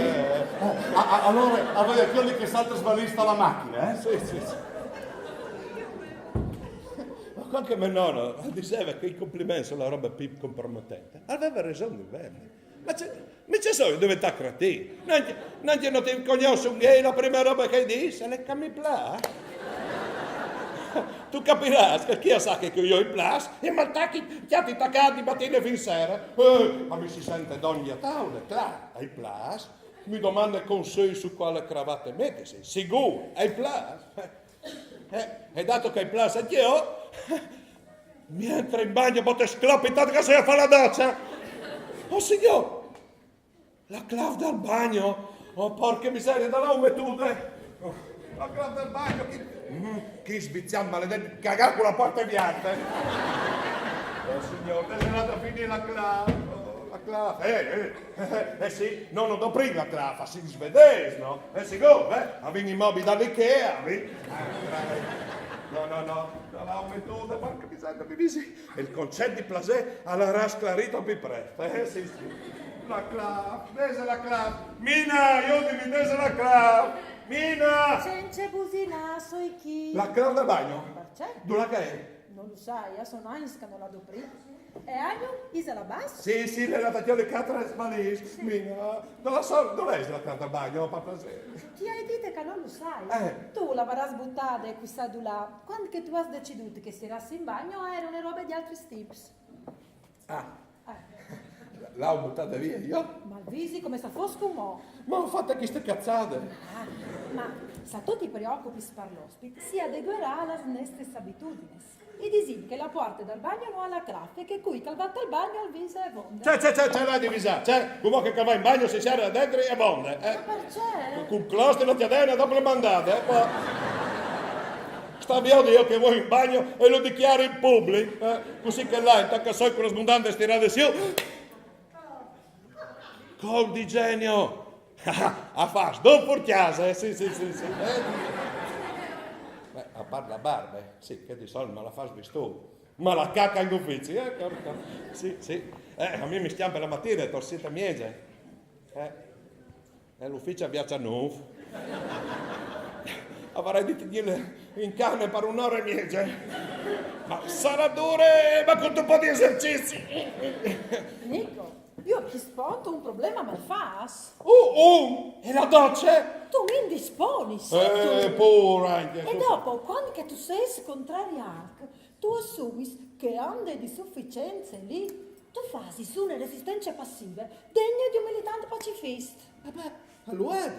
Allora, a voi quelli che salta svalista la macchina, eh? Sì. Ma anche mio nonno diceva che i complimenti sono la roba più compromettente. Aveva ragione di bene. Ma c'è solo diventare cretino. Non ti conosci un gay, la prima roba che dice è le camipla. Tu capirai che chi sa che io ho il plus e mi attacchi chiati taccati mattina fin sera. Ma mi si sente d'ogni tavola, claro, hai il plus? Mi domanda consigli su quale cravatta mettersi. Sicuro, hai il plus? E dato che hai il plus è io, mi entra in bagno, botte scloppi, tanto che sei a fare la doccia. Oh signor, la clave del bagno, oh porca miseria, dalla umettude. La clave del bagno, che sviziamo maledetto, cagare con la porta bianca. Oh signor, è andata a finire la clave. La clave, sì, non do prima la clave, si svedese, no? Sicuro, avevi i mobili dall'Ikea, No, l'ha mettuta, porca miseria, mi visi. E il concetto di Plasè alla rasclarito più presto, sì. La clav, dese la clav. Mina, io ti dese la clav. Mina! Senza busina, soi chi? La clav da bagno? Perché? Dove che è? Non lo sai, io sono Einska, non la do prima. E Agno, Isala Basso? Sì, nella tagliole catra smalis. Mina, non la so, dov'è la clav da bagno, per Plasè? Ti hai detto che non lo sai. Tu la varrà sbuttata e questa di là. Quando che tu hai deciduto che si rassi in bagno, erano robe di altri tips. L'ho buttata via io? Ma visi come sta fosco mo'. Ma ho fatto queste cazzate. Ma se tu ti preoccupi per l'ospite, si adeguerà alle nostre abitudini. E dici che la porta dal bagno non ha la clave, che qui calvata al bagno al viso e vonda. C'è la divisa, c'è. Come che va in bagno si serve da dentro e vonde. Ma perché? Con closte non ti adena dopo le mandate, poi... Sta via io che vuoi in bagno e lo dichiari in pubblico, così che là, intanto so con lo sbundante stirate su. Col di genio! A fas, non porchiase, sì. Beh, a parte la barba, sì, che di solito me la fas di stu. Ma la cacca in uffici, porca. Sì. A me mi stiamo per la mattina e torsita miege. E l'ufficio a Via Ciannuf. Avrei detto dirle in cane per un'ora e miege. Ma sarà dure, ma con un po' di esercizi. Nico, io ho risposto un problema ma fas. E la doccia? Tu mi indisponi, Pure anche. E dopo, quando che tu sei contrariato, tu assumi che onde di sufficienza lì, tu fasi su una resistenza passiva degna di un militante pacifista. Vabbè, lo è,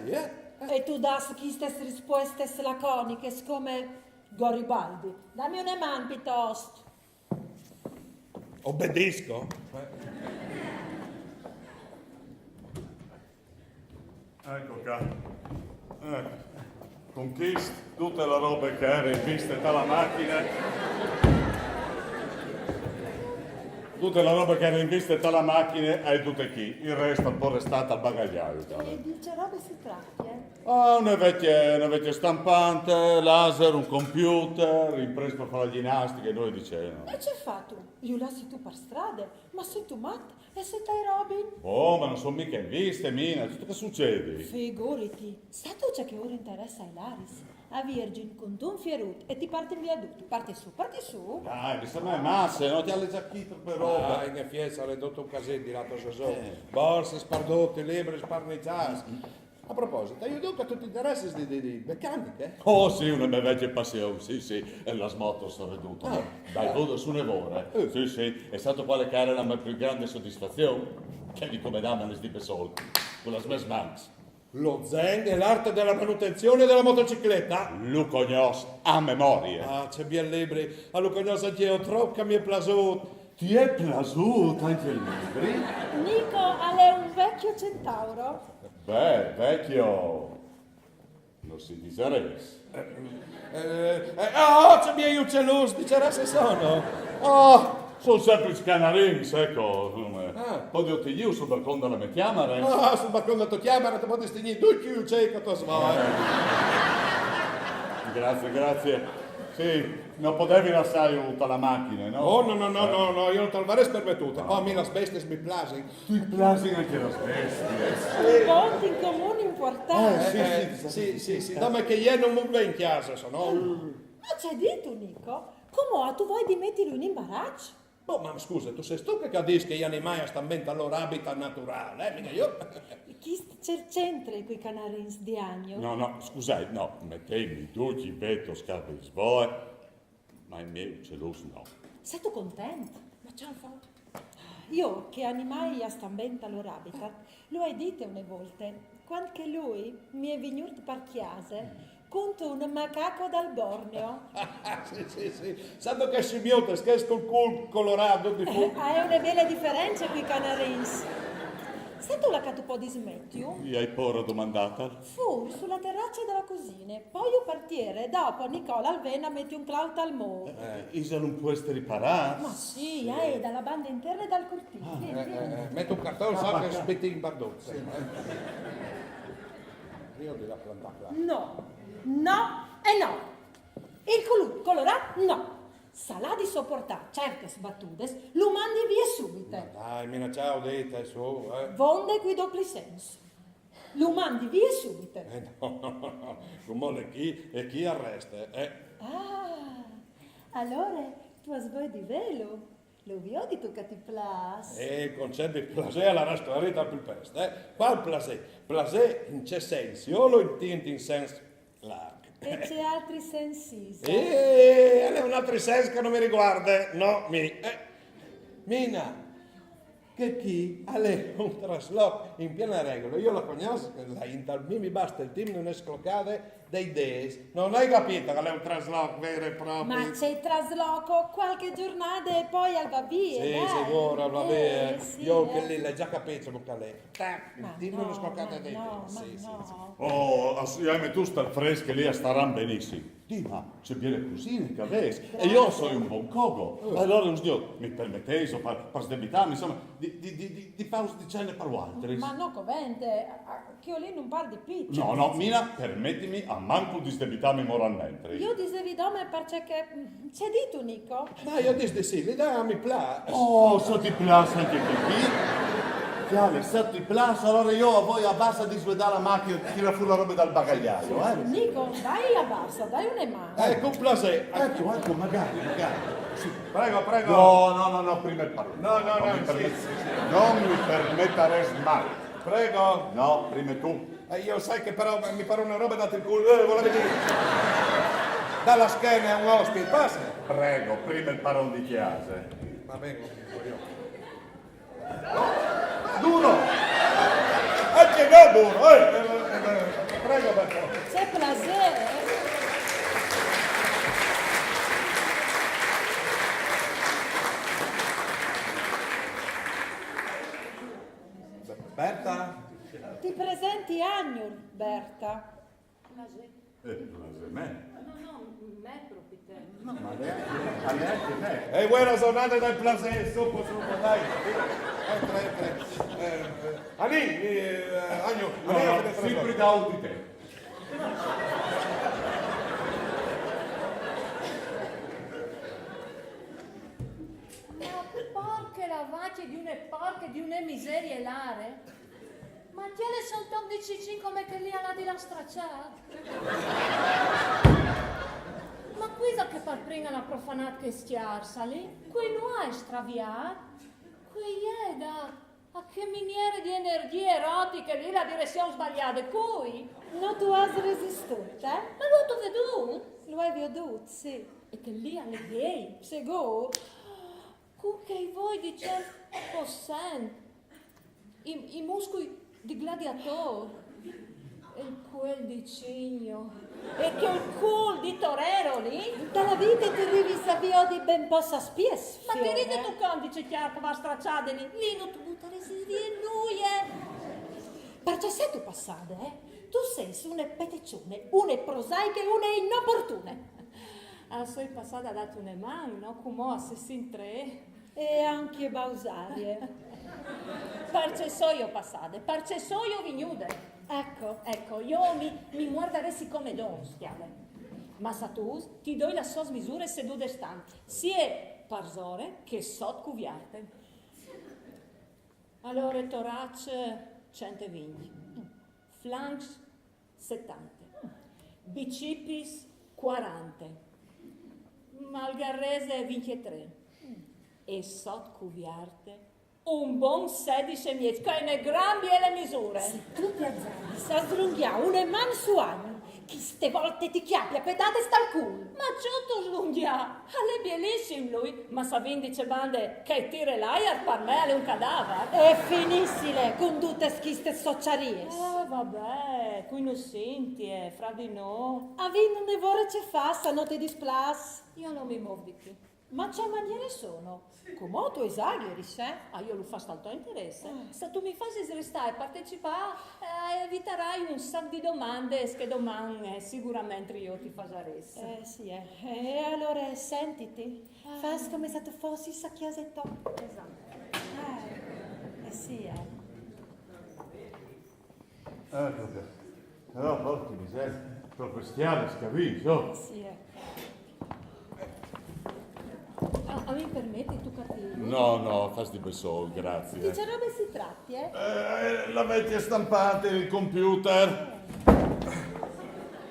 E tu das queste risposte laconiche come Garibaldi. Dammi una man piuttosto. Obbedisco. Ecco qua. Conquist tutte le robe che erano in vista dalla macchina. Tutte le robe che erano in vista dalla macchina e tutte chi. Il resto un po' restato al bagagliaio. E dice robe si tratti, Una vecchia stampante, laser, un computer, impreso per fare la ginnastica e noi dicevano. E c'è fatto? Io lasci tu per strada, ma sei tu matto e sei te Robin? Oh, ma non sono mica in vista, Mina, tutto che succede? Figurati, sa tu c'è che ora interessa ai Laris? A Virgin con un fierut e ti parte in viadutto. Parti su. Dai, mi sembra massa, non ti alle giacchine per roba. Dai, che fiesta, le dotto un casino di lato so. Borse, spardotte, libri, sparnizzate. A proposito, io dico che tu ti interessi di meccaniche? Oh sì, una mia vecchia passione, sì, e la smoto sono veduto. Dai, vodo su nevore. Sì, è stato quale che era la mia più grande soddisfazione, che di come dammi le stipe soldi, con la Smash Banks. Lo Zen è l'arte della manutenzione della motocicletta. Lucognos a memoria. C'è bien libri. A Lucognos anch'io troppo che mi è piaciuto. Ti è piaciuto anche il libri? Nico, è un vecchio centauro? Beh, vecchio, non si dice res. C'è miei uccellusi, dicerà se sono. Sono semplici canarins, ecco. Poi io ti sul balcone della mia camera. Sul balcone della tua camera ti potresti stignire due chiuci che tu svoi. Grazie. Sì, non potevi lasciare tutta la macchina, no? Oh, no, io non te lo farei spermettuto. Poi a me la bestia mi piace. Tu piaci anche la bestia. Punti in comune importanti. Sì, dammi che io non mi vengo in casa, se no... Ma c'hai detto, Nico? Come tu vuoi di metterlo in imbarazzo? Oh, ma scusa, tu sei tu che capisci che gli animali stanno bene al loro habitat naturale, mica io? Chi c'è il centro quei canarins di agno? No, scusate, no, mettevi tutti i petto scarpe di svoe, ma i miei uccellusi no. Sei tu contento? Ma ce la fa? Io che animali stanno bene al loro habitat, lo hai detto una volta, quando che lui mi è venuto per chiesa, conto un macaco dal Borneo. Sì. Sanno che scimmiotte, che è col culo colorato di fuoco. È una bella differenza qui canarins. Sai tu la che tu puoi dismettere? Mi hai porra domandata? Fu sulla terrazza della cucina, poi io partire, dopo Nicola Alvena metti un clout al muro. Isa non può essere riparato. Ma sì, dalla banda interna e dal cortile. Metto un cartone, so che spetti in bardozza. Io di la plantata. No e no. Il colorat, no. Salà di sopportare certe sbattute, lo mandi via subito. Dai, mina ciao, dite, su, Vonde qui dopli senso. Lo mandi via subito. no, come chi arresta, Ah, allora tu svoi di velo. Lo vedi tu che ti plas. il concetto di plaisir alla restaurata più peste, Qual plaisir? Plaisir in che senso? Io lo intendo in senso largo. E c'è altri sensi. È un altro senso che non mi riguarda, no, Mina, che chi ha un trasloco in piena regola, io la conosco, mi basta il team non è scloccate dei days, non hai capito che è un trasloco vero e proprio? Ma c'è il trasloco qualche giornata e poi al va via. Sì, dai. sicuro, va bene. Sì, Io che lì l'hai già capito, Bucalè. Il Ma team no, non è scloccate dei no, days. ma Sì, sì, no. sì. Oh, assieme tu stai fresche lì staranno benissimo. Dì, ma c'è bene così, che avessi. E io sono un buon cogo. Allora, mi permettete, per sdebitarmi, insomma, di pausa di cene per altri. Ma no, covente, che io lì non parlo di piccia. No, Mina, permettimi a manco di sdebitarmi moralmente. Io dicevi dome perché c'è dito, Nico? Ma io dico di sì, mi piace. Oh, se ti piace anche qui. Chiave, se ti piace, allora io a voi abbassa di svedare la macchina e tira fuori la roba dal bagagliaio, Nico, dai abbassa, dai una mano. Ecco, un plaisir. Ecco, magari. Sì. Prego. No, prima il parlo. No, Non mi permettere mai. Prego. No, prima tu. Io sai che però mi pare una roba data il culo, volevi dire. Dalla schiena a un ospite, passa. Prego, prima il parole di chiesa. Va bene, Duro! anche no duro, Prego, Berto. C'è piacere. Berta? Ti presenti Agnul, Berta. Me. No, me proprio te. No, ma neanche me. E buona giornata del plaisir, su, dai. Entra. Agno, No, si pregavo di te. Ma porche la vacche di una miseria elare. Ma te le sono tondicicin come che lì alla di la stracciata. Ma qui da che par prima la profanat che stiarsa lì? Qui non è straviat? Qui è da... A che miniere di energie erotiche lì la direzione sbagliata? Qui? No, tu hai resistito, Ma lo tu veduto? Lo hai veduto, sì. E che lì alle gay. Sicuro? Che voi dicete possente i muscoli di gladiatore e quel di cigno e che il cul di torero lì. Dalla vita ti rivista via di ben possa spies. Ma ti ridi tu quando dice chiaro che va stracciate lì non tu buttare via lui Perché sei tu passate, Tu sei su une peteccione, une prosaiche e une inopportune. sono passata a dare una mano, no? Come a 63. E anche bausarie. Perché so io passate, perché so io vignude. Ecco, io mi guarderesti come don, schiave. Ma sa tu, ti do la sua misura sedute stanti, sia parzore che sot cuviarte. Allora, torace 120, flanks 70, bicipis 40, malgarrese 23 e sot cuviarte un buon 16 mieci, che ne gran le misure. Se tu ti azzardi, sa slunghiare une mani su anno, chi ste volte ti chiappi a pedate sta al culo. Ma ciò tu slunghia, alle bellissimo lui, ma sa vindice bande che tire l'aia per me è un cadavere. E finissile con tutte schiste sociarie. Vabbè, qui non senti, fra di no. A vi non ne vorrei ce fa, sa non ti displas. Io non mi muovo di più. Ma c'è maniere sono. Come tu esageri, Io lo faccio tanto interesse. Se tu mi fai restare e partecipare, eviterai un sacco di domande che domani sicuramente io ti farei. Sì, E allora sentiti, fai come se tu fossi sa chiasetto. Esatto. Sì, Ecco, però porti miseria, proprio stiale, capisci? Sì, mi permetti, tu cattivo? No, fas di besol, Di grazie. che robe si tratti, eh? La vecchia stampante, il computer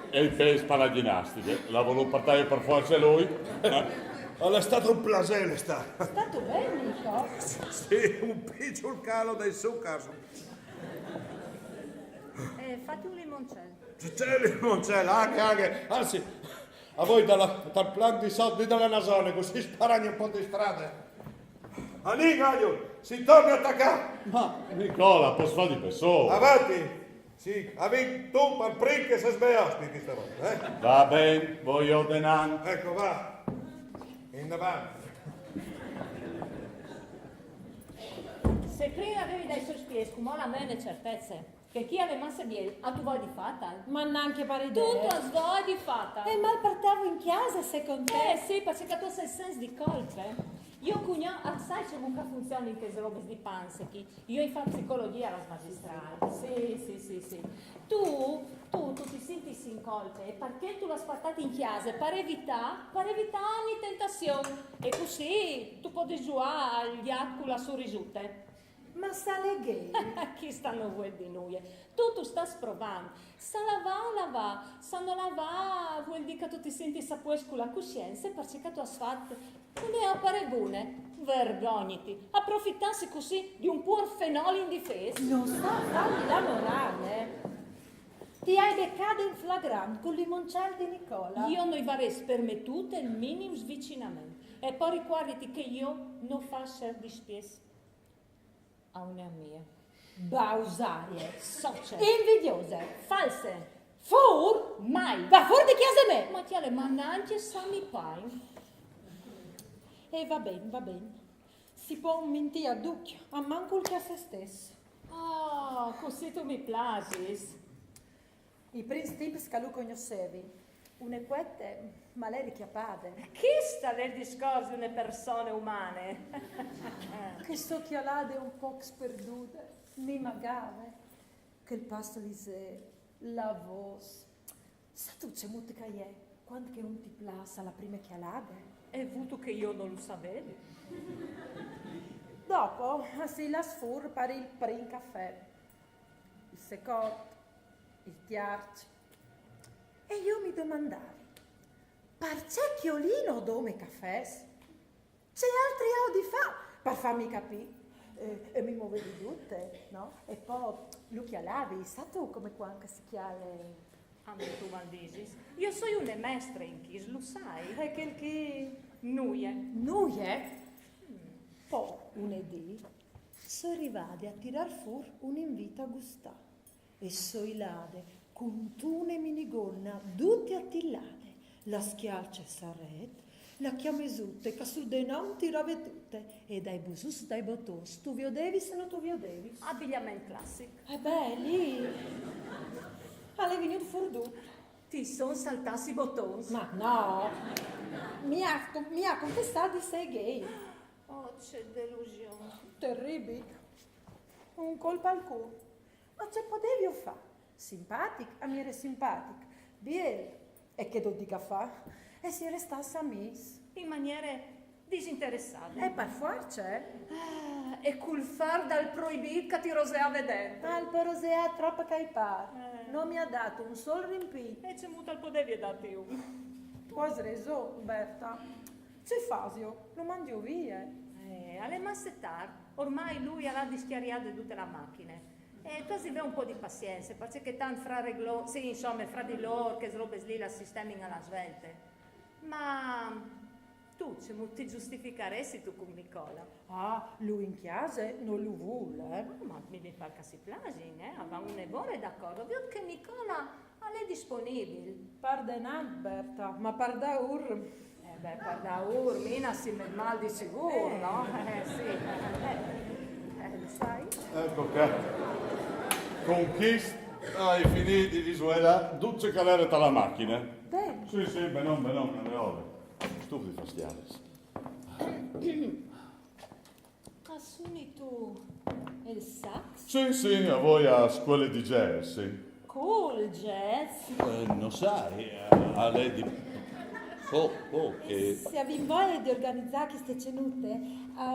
e il pes paladinastiche. La voluto portare per forza lui. È stato un piacere, sta. È stato bene, Nico. Sì, un piccolo calo dai succar. Fatti un limoncello. C'è non c'è, anche. Anzi, a voi dal plan di soldi dalla nasone, così sparagno un po' di strade. Anì, Gaglio, si torna a attaccare. Ma Nicola, posso fare di besol? Avanti. Sì, avvi tu per prima che si svegliasti questa volta, eh? Va bene, voglio ordenare. Ecco, va. In avanti. Se prima avevi dai sospiesi, come la mene certezze, che chi aveva masse biel, a tu vuoi di fatta? Ma neanche pare Tutto idea. a svoi di fatta. E mal partavo in chiesa, secondo te? Sì, perché tu sei senso di colpe. Io cugno, sai come funziona in queste robe di pansechi? Io in fatto psicologia alla magistrale. Sì. Tu ti senti in colpe e perché tu l'hai spartata in chiesa per evitare ogni tentazione. E così tu puoi giocare agli atti con la sorrisute. Ma sale gay. Chi stanno voi di noi? Tu stai provando. Sa lavà. Sa non lavà, vuol dire che tu ti senti sapues con la coscienza perché tu hai fatto non è appare buone. Vergognati. Approfittarsi così di un pur fenolo indifeso. Non sta a farmi la morale. Ti hai beccato in flagrante con il limoncello di Nicola. Io non varrei permettute il minimo svicinamento. E poi ricordati che io non faccio di spes a una mia. Bausarie. Socie. Invidiose. False. Fur? Mai. Va fuori di chiesa me. Ma ti alle mannaggia sami pai. E va bene. Si può mentire a ducchio, a manco che a se stesso. Oh, così tu mi piaci. I principi che lui conoscevi, une quette, ma lei richiapate. Chi sta nel discorso di una persone umane? Che socchialate un po' sperdute, mi magave, che il pasto dice, la voce. Sa tu c'è molto che è, quando che non ti plassa la prima chialade? È avuto che io non lo sapevo. Dopo si la sfur per il prim caffè, il secondo, il terzo. E io mi domandavi, perché chiolino dome caffè? C'è altri audi fa per farmi capire. E mi muovevi tutte, no? E poi lui chialavi, sa tu come quando si chiale? A me tu maldisis. Io sono una maestra in chis, lo sai? E quel che... Nuie. Nuie? Poi, lunedì, sono arrivati a tirar fuori un invito a gustare. E soilade, con tune minigonna, tutte attillate, la schialce sarret, la chiamesutte, che sul denom tirava tutte, e dai busus, dai bottons, tu vi odevi se non tu vi odevi. Abbigliamento classico. E beh, lì, alle venuto fuori tu. Ti son saltati i bottoni. Ma no, mi ha confessato di sei gay. Oh, c'è delusione. Terribile. Un colpo al culo. Ma ce potevi fare? Simpatic, a me era simpatic. Bien, e che do dica fa? E si restasse a miss. In maniere disinteressate. E per forza, E col far dal proibit che ti rosea vedente. Ma il porosea è troppo caipar. Non mi ha dato un sol rimpito. E c'è muta il podevi dati uno. Poi reso, Berta. C'è Fasio, lo mandi via. Alle massettar, ormai lui ha dischiariato tutte le macchine. E tu si vede un po' di pazienza, perché tanto fra reglo, sì, insomma, fra di loro che robe lì la sistemi alla svelte. Ma tu ti giustificheresti tu con Nicola? Ah, lui in chiesa non lo vuole, Ma mi pare che si plagin, aveva un evore d'accordo. Vedo che Nicola è disponibile. Pardonat, Berta, ma pardaur. Per Mina si mette mal di sicuro, no? Sì. Lo sai? Ecco che conquist hai finito di visualizzare tutte calere dalla macchina. Bene. Sì, benon, le ore. Stufo di fastiales. Assumi tu il sax? Sì, a voi a scuole di jazz, sì. Cool jazz. Non sai, a lei di... che... Se avete voglia di organizzare queste cenute,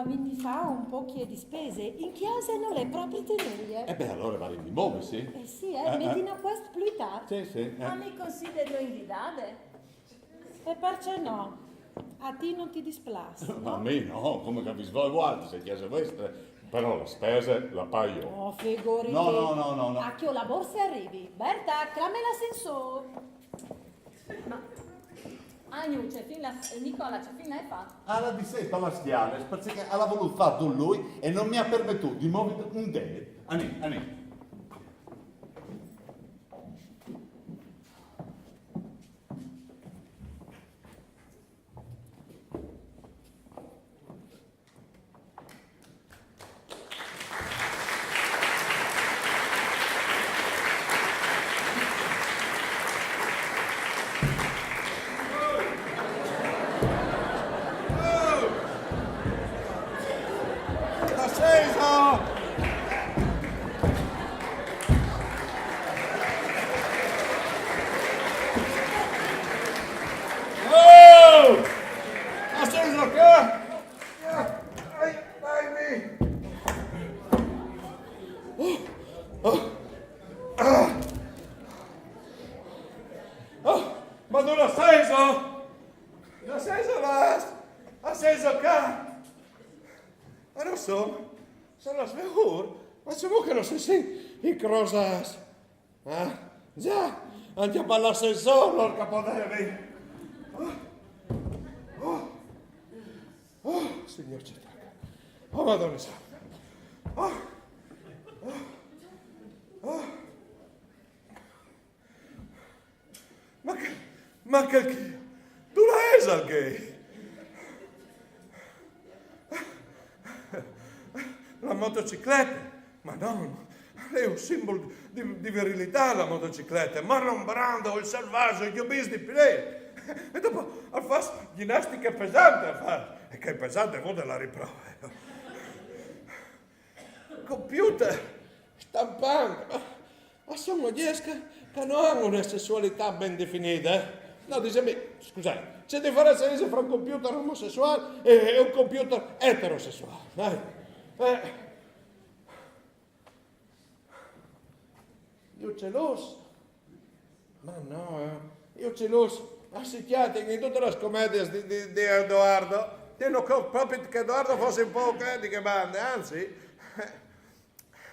vi fa un po' di spese. In chiesa non è proprio tenuie. beh, allora va di nuovo, sì. Sì, metti a questo più tardi. Sì. Ma mi considero invidate? E perché no? A te non ti displace. Ma a me no, come capisci voi guardi, se chiesa vostra, però la spesa la pago io. Oh, figurati. No. A che ho la borsa arrivi. Berta, clammi l'ascensore. Nicola, c'è fin l'hai fatto? Alla di sé, per la stiana, perché ha voluto fatto lui e non mi ha permesso di muovere un dedo. Anni. Ma non ha senso? Non ha senso ha senso che... Ma non so, sono sicuro, ma c'è che non si sente in crosas. Già, andiamo all'ascensore, porca podere. Signor Cetaca. Oh, Madonna Santa. Ma che tu la esa gay? La motocicletta? Ma no, è un simbolo di virilità la motocicletta. Marlon Brando, il selvaggio, gli obesi di Pirelli. E dopo a fare ginnastica pesante a fare. E che è pesante vuol la riprova. Computer, stampante. Ma sono riesca che non hanno una sessualità ben definita. No, dice, scusate, c'è differenza fra un computer omosessuale e un computer eterosessuale. Dai. Io geloso. Ma no, io geloso. Assicciate in tutte le commedie di Edoardo. Io proprio che Edoardo fosse un po' di che bande, anzi,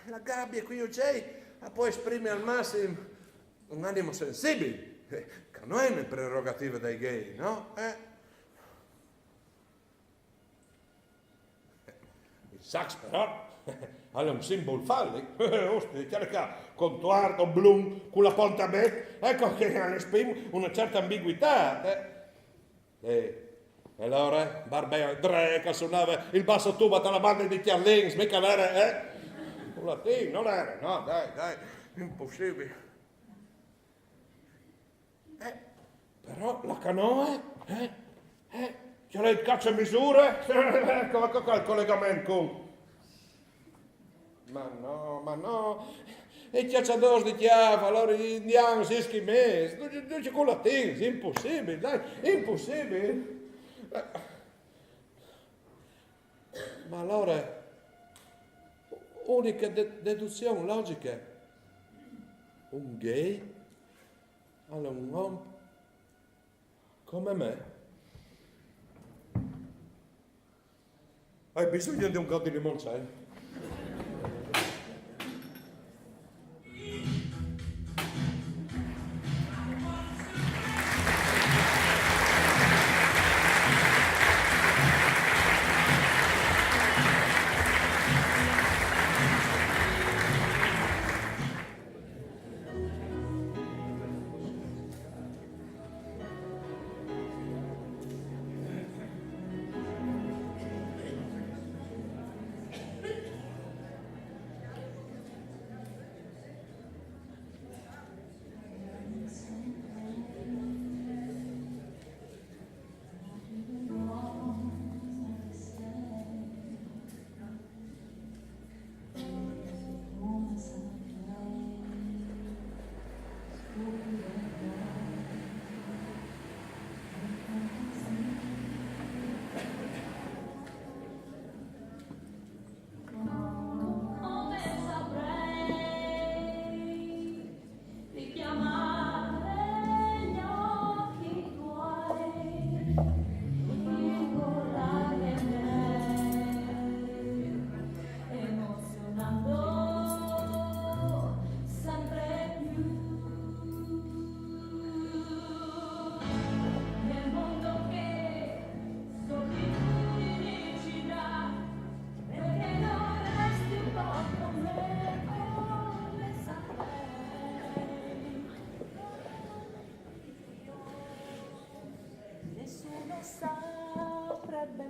la gabbia qui io c'è può esprimere al massimo un animo sensibile. Che non è una prerogativa dei gay, no? Il sax però è un simbolo fallico. Osti, con Tuardo, Bloom, con la ponta Beck, ecco che esprime una certa ambiguità. E allora, Barbea Dre che suonava il basso tuba tra la banda di Chiarlings, mica l'era, un latino, non era, no, dai, impossibile. Però la canoa, c'è lei il caccia a misure, ecco qua il collegamento con... Ma no, e cacciadores di chiave, allora gli indiani si schimmesi, non c'è con latino, è impossibile, dai, impossibile. Ma allora, unica deduzione logica, un gay, allora un uomo come me, hai bisogno di un po' di limoncello.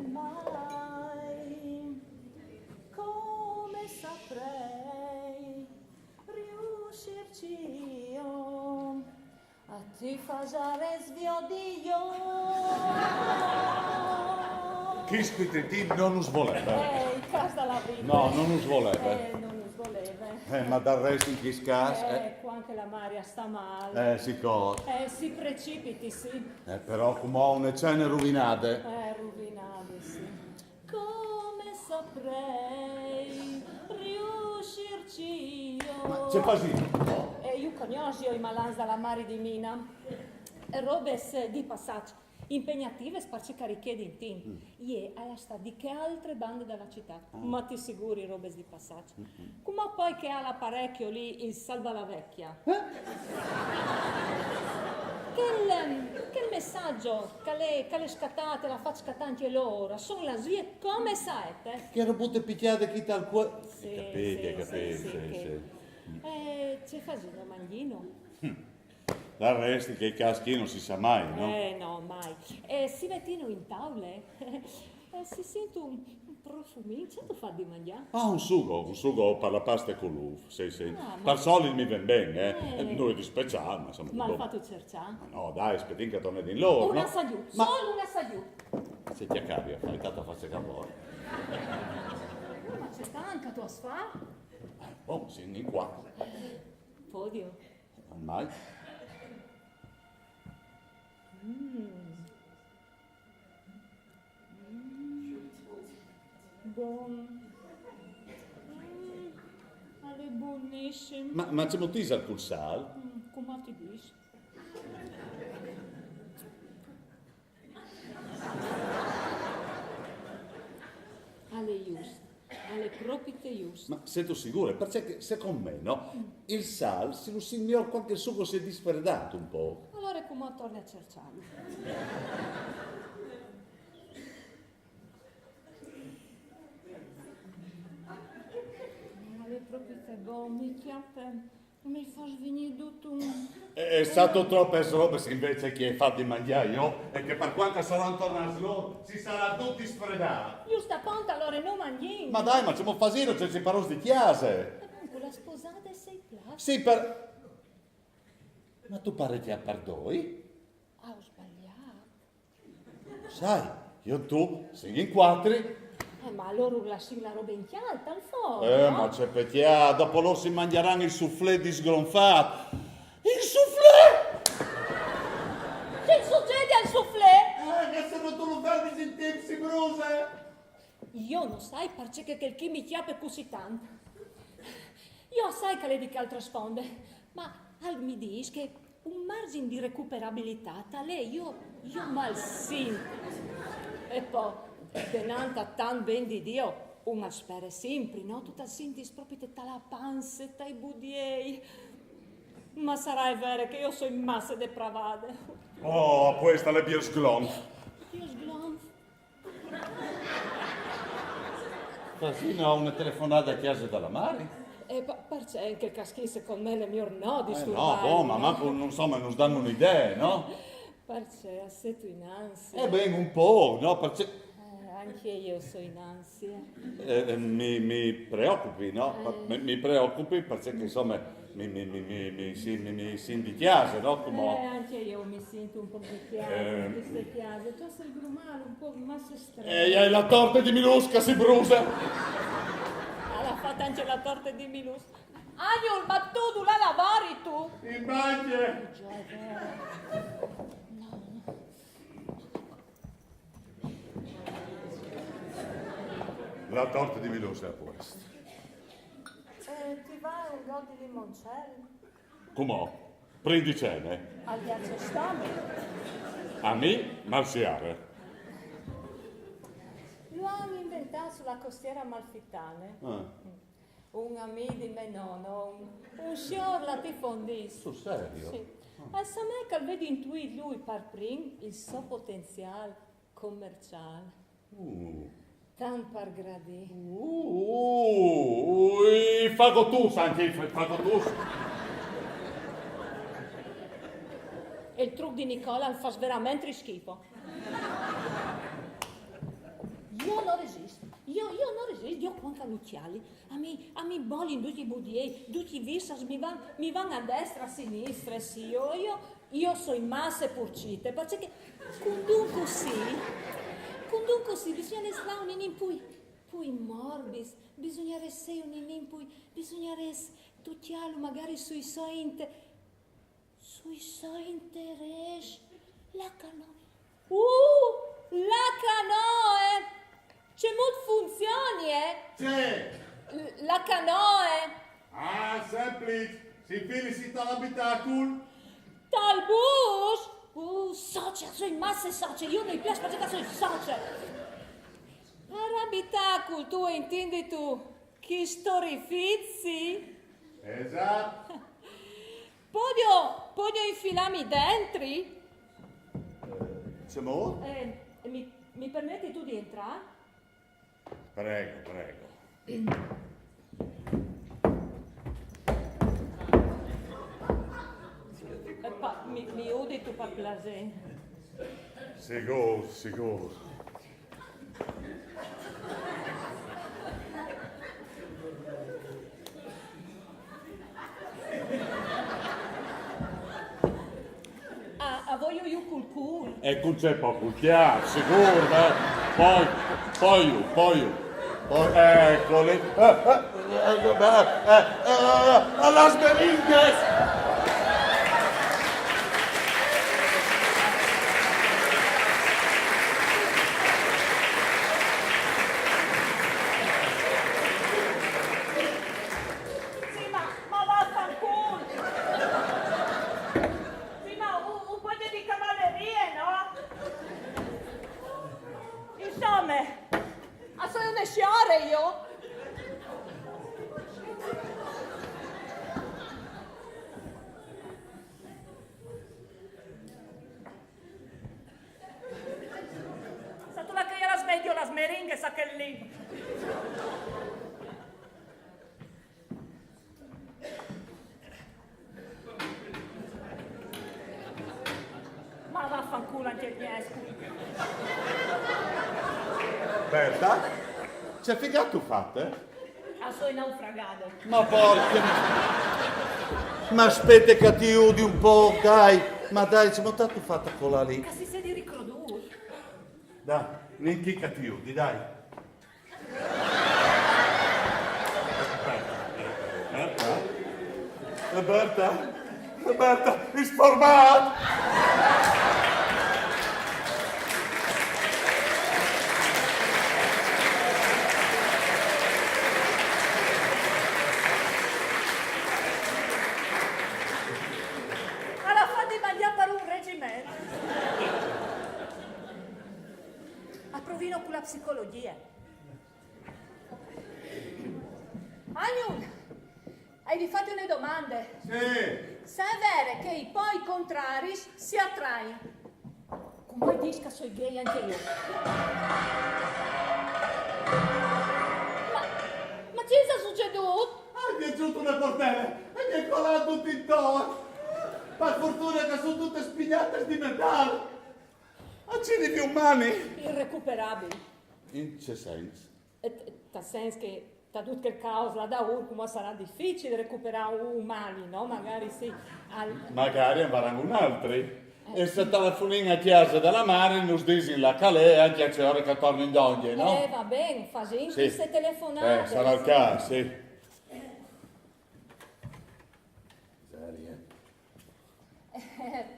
mai come saprei riuscirci io a ti fare sviodio. Chi squitretin non us voleva. Il cas della vita. No, non us voleva. Non us voleva. Ma dal resto in chi scas? Qua anche la Maria sta male. Si cosa. Si precipiti, sì. Però come ho une cene rovinate. Rovinate, sì. Come saprei riuscirci io? C'è così. Io conosco i malans dalla Mari di Mina. Robes di passaggio. Impegnative sparse cariche di team. Ie sta di che altre bande della città. Ma ti sicuri robes di passaggio. Come poi che ha l'apparecchio lì il salva la vecchia. Che il messaggio che le scattate, la faccia scattante l'ora, sono la vie come saete? Che robotte picchiate chi tal qua. Sì, Capite. sì. C'è facendo manglino? Dal resto che i caschi non si sa mai, no? No, mai. Si mettino in tavole, si sente un profumino, c'è da fare di mangiare? Un sugo per la pasta con l'uv, sì. Ma- Per solito mi viene bene, Noi di speciale, ma insomma... Ma l'ho fatto cercare? No, dai, aspetti che torni di loro, Un no? assaggio, Ma- solo un assaggio. Se ti accabi, fai tanta faccia cavolo. Ma c'è stanca tu a sfare? Oh, sì, in qua. Podio. Ormai. Buon. È buonissimo. Ma c'è motivo al sal? Come ti dici? Alle giuste, alle proprie giuste. Ma sei tu sicuro? Perché secondo me, no? Il sal, se lo signor qualche sugo si è disfredato un po'. Allora come torni a cercarlo? Ale proprio te mi chiappe, mi fa venire tutto un... È stato troppe robe invece che fa di mangiare io e che per quanto saranno tornati loro si sarà tutti sfredati. Giusto appunto allora non mangiamo. Ma dai, ma c'è un fasino, c'è il paros di chiase. Comunque la sposata è sei plastica. Sì, per... Ma tu pare che a perdoi? Ho sbagliato. Sai, io e tu, sei in quattro. Ma allora lasci la roba in chialta al forno. no? Ma c'è petia, dopo loro si mangeranno il soufflé disgronfato. Il soufflé! Che succede al soufflé? Che se non tu lo fermi in tempo si brucia. Io non sai perché che il chi mi chiappe così tanto. Io sai che lei di che altra sponde, ma al mi dice che un margine di recuperabilità tale io mal sento. E poi, tenanta tan ben di Dio, una spera sempre, no? Tu ti senti proprio te la panza, te i budiei. Ma sarà vero che io sono in massa depravate. Oh, questa è la Bier Sglonf. Io sglonf. Fasino ha una telefonata a chiesa dalla Mari. E perché anche il caschi secondo me le mie no No, disturbare. ma manco, non so, ma non danno un'idea, no? Perché assetto in ansia. Ben, un po', no? Perché Anche io sono in ansia. mi preoccupi, no? Mi preoccupi perché, insomma, mi si di chiesa, no? Come... Anche io mi sento un po' di chiave, queste chiave. Tu sei il grumale un po' massa strana. E la torta di Minusca si brucia. L'ha fatta anche la torta di Milus. Agnol, ma tu la lavori tu? In bagno! Già, è vero. La torta di Minusca è questa. Ti va un go di limoncello? Com'è? Prendi cene. Al ghiaccio stame? A me, marziare. Lo hanno inventato sulla costiera amalfitane. Un amico di mio nonno, un signor latifondista. Sul serio? Sì. E sa me che vedi intuito lui per primo il suo potenziale commerciale. Tan per gradì. I fagotus, anche i fagotus. E il trucco di Nicola fa veramente schifo. io non resisto. Io non resisto, io quanto all'occhiali, a mi bolli tutti i budiei, tutti i visas, mi van a destra, a sinistra, sì, io so in masse purcite, perché con dunque sì, bisogna essere un in pui morbis, bisogna essere un in pui, bisogna essere tutti magari sui sointe res, la canoe. La canoe! C'è molte funzioni, C'è! La canoe! Ah, semplice! Si infili dall'abitacolo. Tal bus! Socia, sono in masse socia, io mi piace perché sono socia. Per abitacolo, tu intendi tu, chi storifizi? Esatto. Podio infilarmi dentro? C'è molto? Mi permetti tu di entrare? Prego. Mi udi tu per piacere? Sicuro. A voglio io cul. E non c'è poco chiaro, sicuro, Poi, eccoli. Las meringhes! Sì, ma vaffanculo! Sì, ma un po' di cavallerie, no? Insomma, sono una sciore io! Sa tu la che era sveglio la smeringhe, sa che lì. Ma vaffanculo anche il miesco. Berta? C'è figato fatte? Sono naufragato. Ma porca! Ma aspetta che ti udi un po', dai! Ma dai, ci ho tanto fatta quella lì. Che si di ricrodurre. Dai, neanche che ti udi, dai. Berta, è sformato! Alla fa di mangiare per un reggimento. Approvino con la psicologia. Agnun, hai fatto una domanda. Sì! Se è vero che i poi contrari si attrae, come dici che sono gay anche io? Ma che è succeduto? Mi è giunto una portella e mi è colato tutto intorno. Per fortuna che sono tutte spigliate di metallo. Accidi più umani. Irrecuperabili. In che senso? Nel senso che da tutto il caos là da Urcuma sarà difficile recuperare umani, no? Magari sì. Magari avranno un altri. E se telefonino a chiesa della mare, non dici la calè, anche c'è ora che torno in donne, no? Va bene, fa gente Sì. se telefonate. Sarà il caso, sì.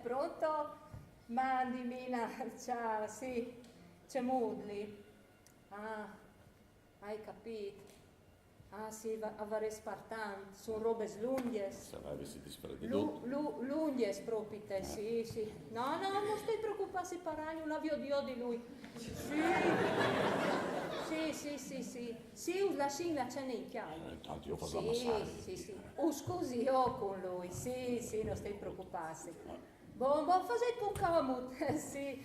Pronto? Mandi, Mina, ciao, sì, c'è Mudli. Ah, hai capito. Ah sì, avere spartan, sono robe slunghes. Sarà avessi disfreddi tutto. Lunghes proprio te, sì. No, non stai preoccupare per Ragno, non vi odio di lui. Sì. Sì, la sigla c'è nei chiari. Tanto io faccio la massaggio. Sì. Scusi io con lui, sì, non stai preoccuparsi. Buon, fate un cavamut, sì,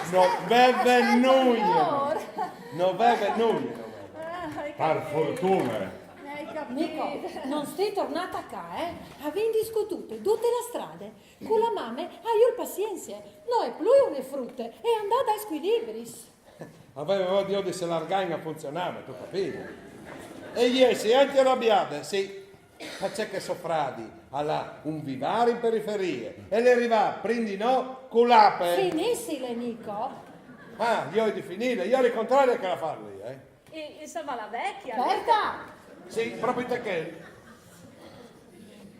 No, benvenuti! Non beve nulla. Per fortuna. Hai Nico, capito? non stai tornata qua, eh? Abbiamo discututo tutte le strade. Con la mamma, io pazienza. Noi più une frutte e andate a squilibris. Aveva voglia di se largare a funzionare, tu capisci? E ieri sei anche arrabbiata, sì. Ma c'è che soffradi, alla un vivare in periferie. E le arriva, prendi no, con l'ape. Finissile, Nico. Ah, io ho di finire, io al contrario che la farlo io, eh. E insomma la vecchia. Berta! Sì, proprio te che.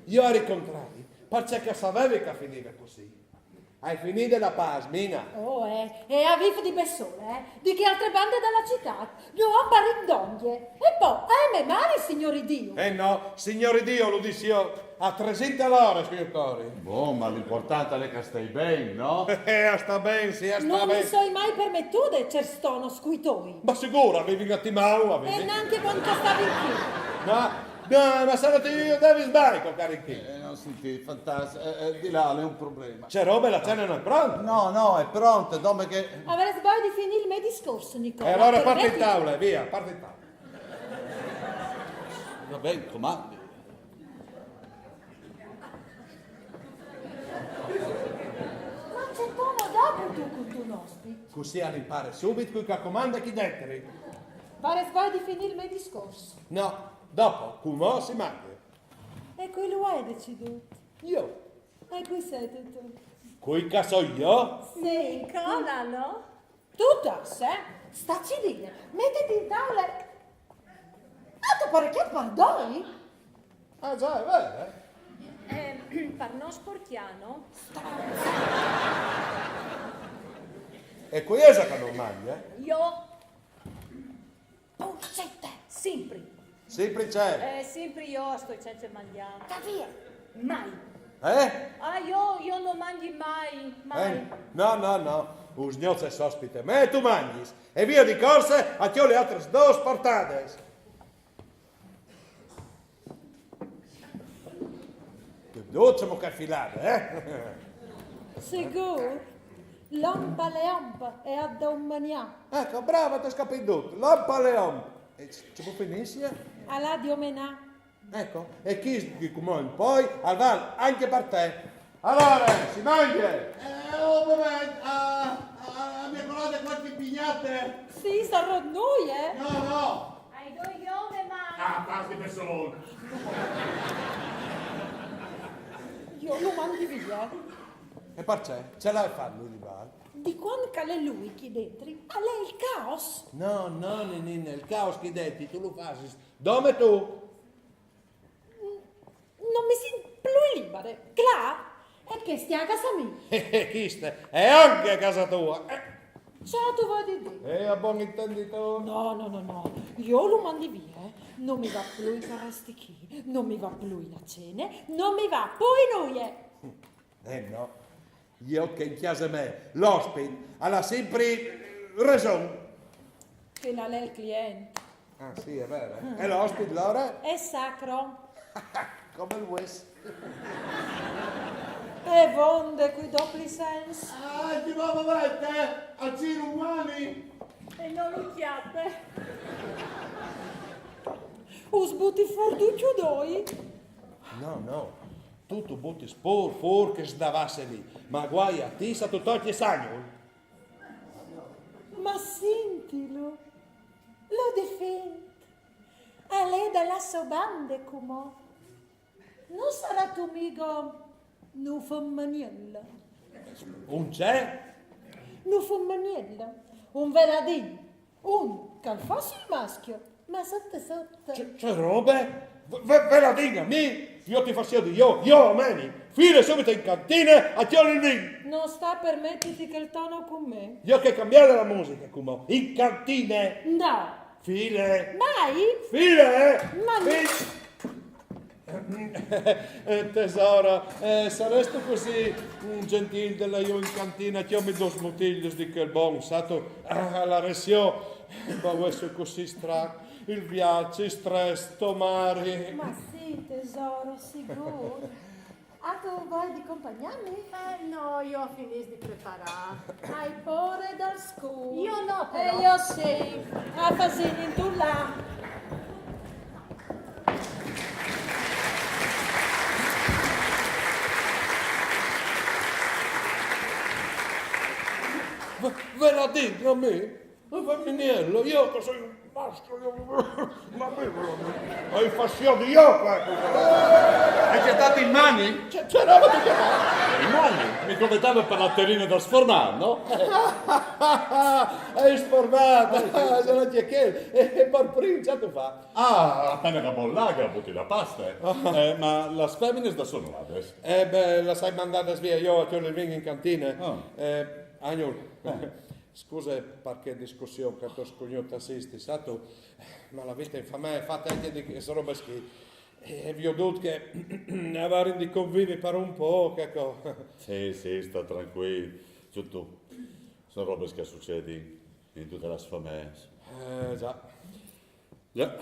Io al contrario, perché sapevi che finiva così. Hai finito la paz, Mina. Oh, e a vif di Bessone, di che altre bande della città, non ho barindonghe. E poi, me male, signori Dio. No, signore Dio, lo dissi io, a 300 all'ora, signor Cori. Boh, ma l'importante è che stai bene, no? Sta bene, sì, sta Non mi bene. so mai permettuto cerstono scuitoi. Ma sicuro, avevi gattimau, E avevi? neanche quando stavi qui. No, ma sarete io, devi sbagliare, carichi. Non senti, fantastico. Di là è un problema. C'è roba e la cena non è pronta. No, è pronta, dove che... Avrei sbagliato di finire il mio discorso, Nicola. E allora parte in permetti? tavola, via, parte in tavola. Va bene, comandi. Ma c'è tono dopo tu con tu nostri. Così all'impare subito che comanda chi detteri. Avrei sbagliato di finire il mio discorso. No, dopo, come si mangia. E quello hai deciduto. Io, E qui sei tu. qui caso io, Sì, Nicola, no? tu tasse, stacci dire, mettiti in tavola. Ah, tu pare che pardoi? ah già, è vero, Per non sporchiano. E qui è che non mangia, Io Puccette, sempre. sempre c'è. Sempre io sto senza mangiare. via. Mai. Eh? Io non mangi mai. No, un signor è ospite, ma tu mangi. E via di corsa, a ti ho le altre due portate. Che dolce che filare, Sicuro? L'ompa le ompa e a da un manià. Ecco, brava, ti scappi tutto. Lampa leon. E ci può finire? Alla di omenà. Ecco, e chi di comune poi al val anche per te. Allora, si mangia. mi accordate quante pignate? Sì, sarò noi, No. Ai due io ma. Parti persone. Io lo mandi via. E perché? Ce l'hai fatto lui di val? Di quando cale lui qui dentro, a lei il caos. No, Nina, il caos che detti, tu lo fai. Dove tu? Non mi sento più libera. Clar? E che stia a casa mia. Chi sta? E anche a casa tua. Ciao, tu vuoi di dire? E a buon intenditore. No. Io lo mandi via. Non mi va più i carresti qui. Non mi va più la cena. Non mi va poi noi. No. Io che in casa me, l'ospite, ha sempre ragione. Che non è il cliente. Ah sì, è vero. E l'ospite, Laura? È sacro. Come il West. E vonde qui doppli sensi. Ti va vedete? A giro umani? E non lucchiate. Us butti fuori tu chiudoi. No. Tu butti fuori che sdavasse lì. Ma guai a ti, sa tu togli sagno. Ma sentilo. Lo difende. A lei dalla sua bande come. Non sarà tu mica non fa maniella. Un c'è? Non fa maniella. Un veradino. Un che fosse il maschio. Ma sotto. C'è robe? Ve la dica, io ti faccio di io, mani. File subito in cantina a tione il vino. Non sta a permetterti che il tono con me. Io che cambiare la musica, come in cantine. No. File. Mai? File. Ma Tesoro, saresti così gentile della io in cantina, ti ho mi dos motiglios di quel buon, stato alla ressio, ma questo così strano, il viaggio, il stress, tomari. Ma sì, tesoro, sicuro. Ah, tu vuoi di accompagnarmi? No, io ho finito di preparare. Hai pure dal school. Io no, però. Io sì. Ah, Fasini, tu là. Ve la dite a me? Femminello, io che sono un maschio, ma me ho i fascioni io qua. Hai gettato in mani? C'era tutte le In mani? Mi convettavo per la terrina da sfornare, no? Hai sformata, se non c'è che, e per prima tu fa. Ah, appena da bollaga, butti la pasta. Ma le femmine da sono là adesso? Beh, la sai mandata via, io le vengo in cantina. Agnol, scusa perché discussione che tu scognuto assisti, sa tu, ma la vita infame è fatta anche di queste robe che... E vi ho detto che avere di convivi per un po', che ecco. Sì, sta tranquillo. Tutto. Sono robe che succedono in tutte le famiglie. Già. Già.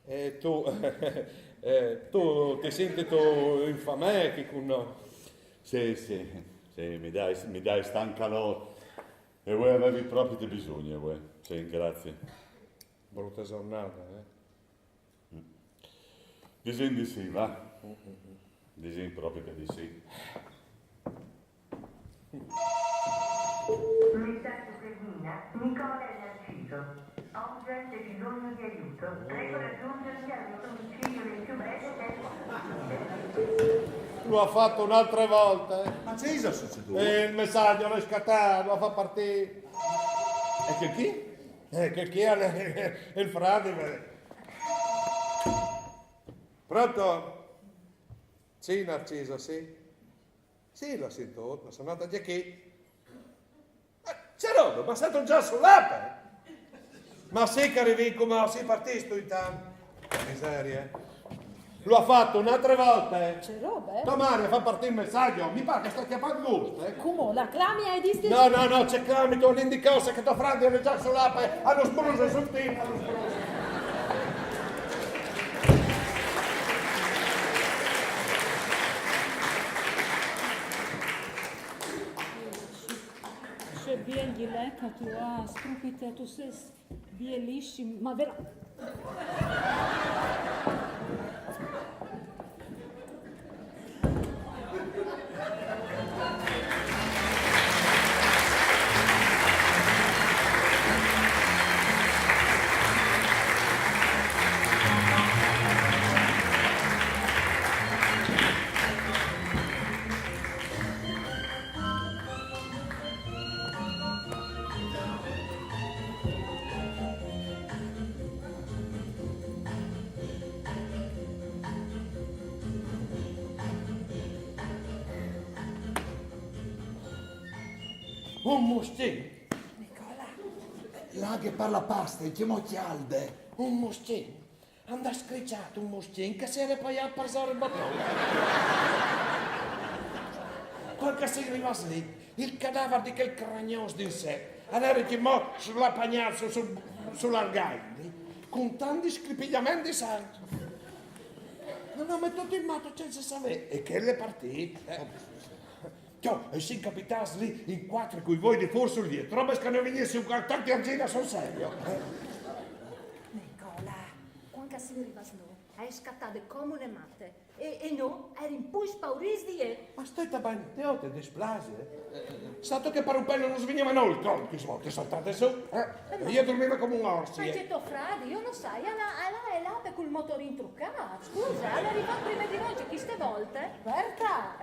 E tu ti senti tu infame che con... Sì, mi dai stanca no. E voi avevi proprio bisogno, voi. Sì, grazie. Brutta giornata, Disin di sì, va? Disin proprio che di sì. Messaggio per Nina, Nicola e Narciso. Ho urgente bisogno di aiuto. Prego raggiungermi al mio domicilio nel più breve tempo possibile. Lo ha fatto un'altra volta, Ma c'è cosa succeduto? E il messaggio l'ha scattato, lo fa partire. E che chi? Che chi è il frate? Pronto? Sì, Narciso, sì. Sì, l'ho sentito, sono andata già qui. C'è roba, ma stato già sull'ape. Ma sì che arrivi come si partito intanto. Miseria. Lo ha fatto un'altra volta, C'è roba, Domani fa partire il messaggio, mi pare che sta chiamando gusto, Come? La clami hai di No, c'è clamito, un'indicosa che tuo frate è già sull'ape, hanno spruso sul team, hanno spruso. Še bijeli leka tu, strupite, tu se bijeliši, ma vera... Un mustino, Là che parla pasta, che mocchialde. un mustino. Anda scricciato un mustino che si era poi a passare il bottone. Quando si arriva lì, il cadavere di quel cragnoso di sé, andare che mo sulla pagnazza, sull'argaio, con tanti scripigliamenti di sangue. Non ho messo in moto senza sapere. E che le partite? E si capitasse lì in quattro con voi di forse lì, roba che ne venisse un cartone di argina sul serio. Nicola, quando si arriva snu, hai scattato come le matte. E no, eri in poi spaurisi di Ma stai bene, te displase? Stato che per un pelo non sveniva no il collo, che svolte saltate su. Io dormivo come un orso. Ma c'è tuo frate, io non sai, è là col motorino truccato. Scusa, è arrivato prima di noi, queste volte. Berta!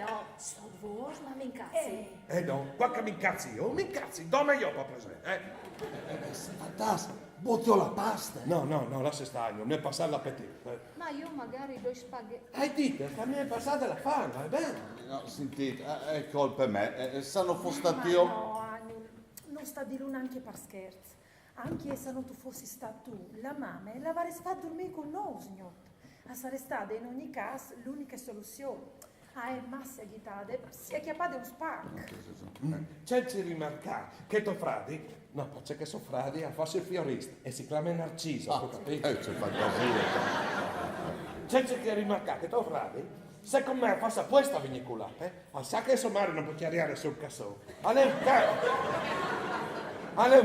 No, sto voi, ma mi incazzi. No, qua che mi incazzi, dove io ho presente, Fantas, botto la pasta. No, lascia stare, non è passato l'appetito. Ma io magari due spaghetti. Hai detto che a me è passata la fame, è bene? No, sentite, è colpa me. Sanno fosse Ma stato io. no, Anu, non sta di l'una anche per scherzo. Anche se non tu fossi stato tu, la mamma l'avresti fatto dormire con noi, signor. Sarebbe stata in ogni caso l'unica soluzione. È massa agitata, si è chiappata un spac. C'è da rimarcare che tuo frate, no, c'è che suo frate fa il fiorista e si chiama Narciso, capito? C'è fantasia. c'è che rimarcare che tu frate, se con me passa questa vinicolata, al sa che sommario non può chiarire sul casso. È un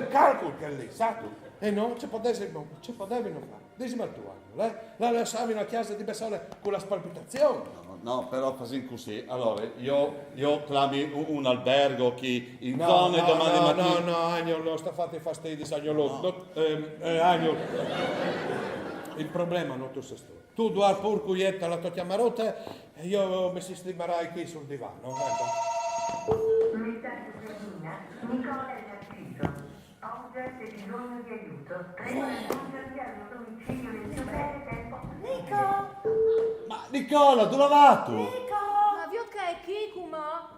calcolo che lì, sa tu? E no, ci potevano fare. Dimmi il tuo anno, la lasciavi in chiesa di Bessole con la palpitazione. No, però così così. Allora, io clami un albergo che in No, zone domani mattina. no, Agnolo, sta fatti fastidi, Agnolo. Agnolo. Il problema non tu sei tu. Tu due pur cuietta la tua chiamarote e io mi sistemerai qui sul divano. Unità di Serena, Nicola Esercito. Oggi c'è bisogno di aiuto. Prego raggiungermi al mio domicilio nel più breve tempo possibile. Ma Nicola, dove vai tu? Ma vi ok, chi kuma?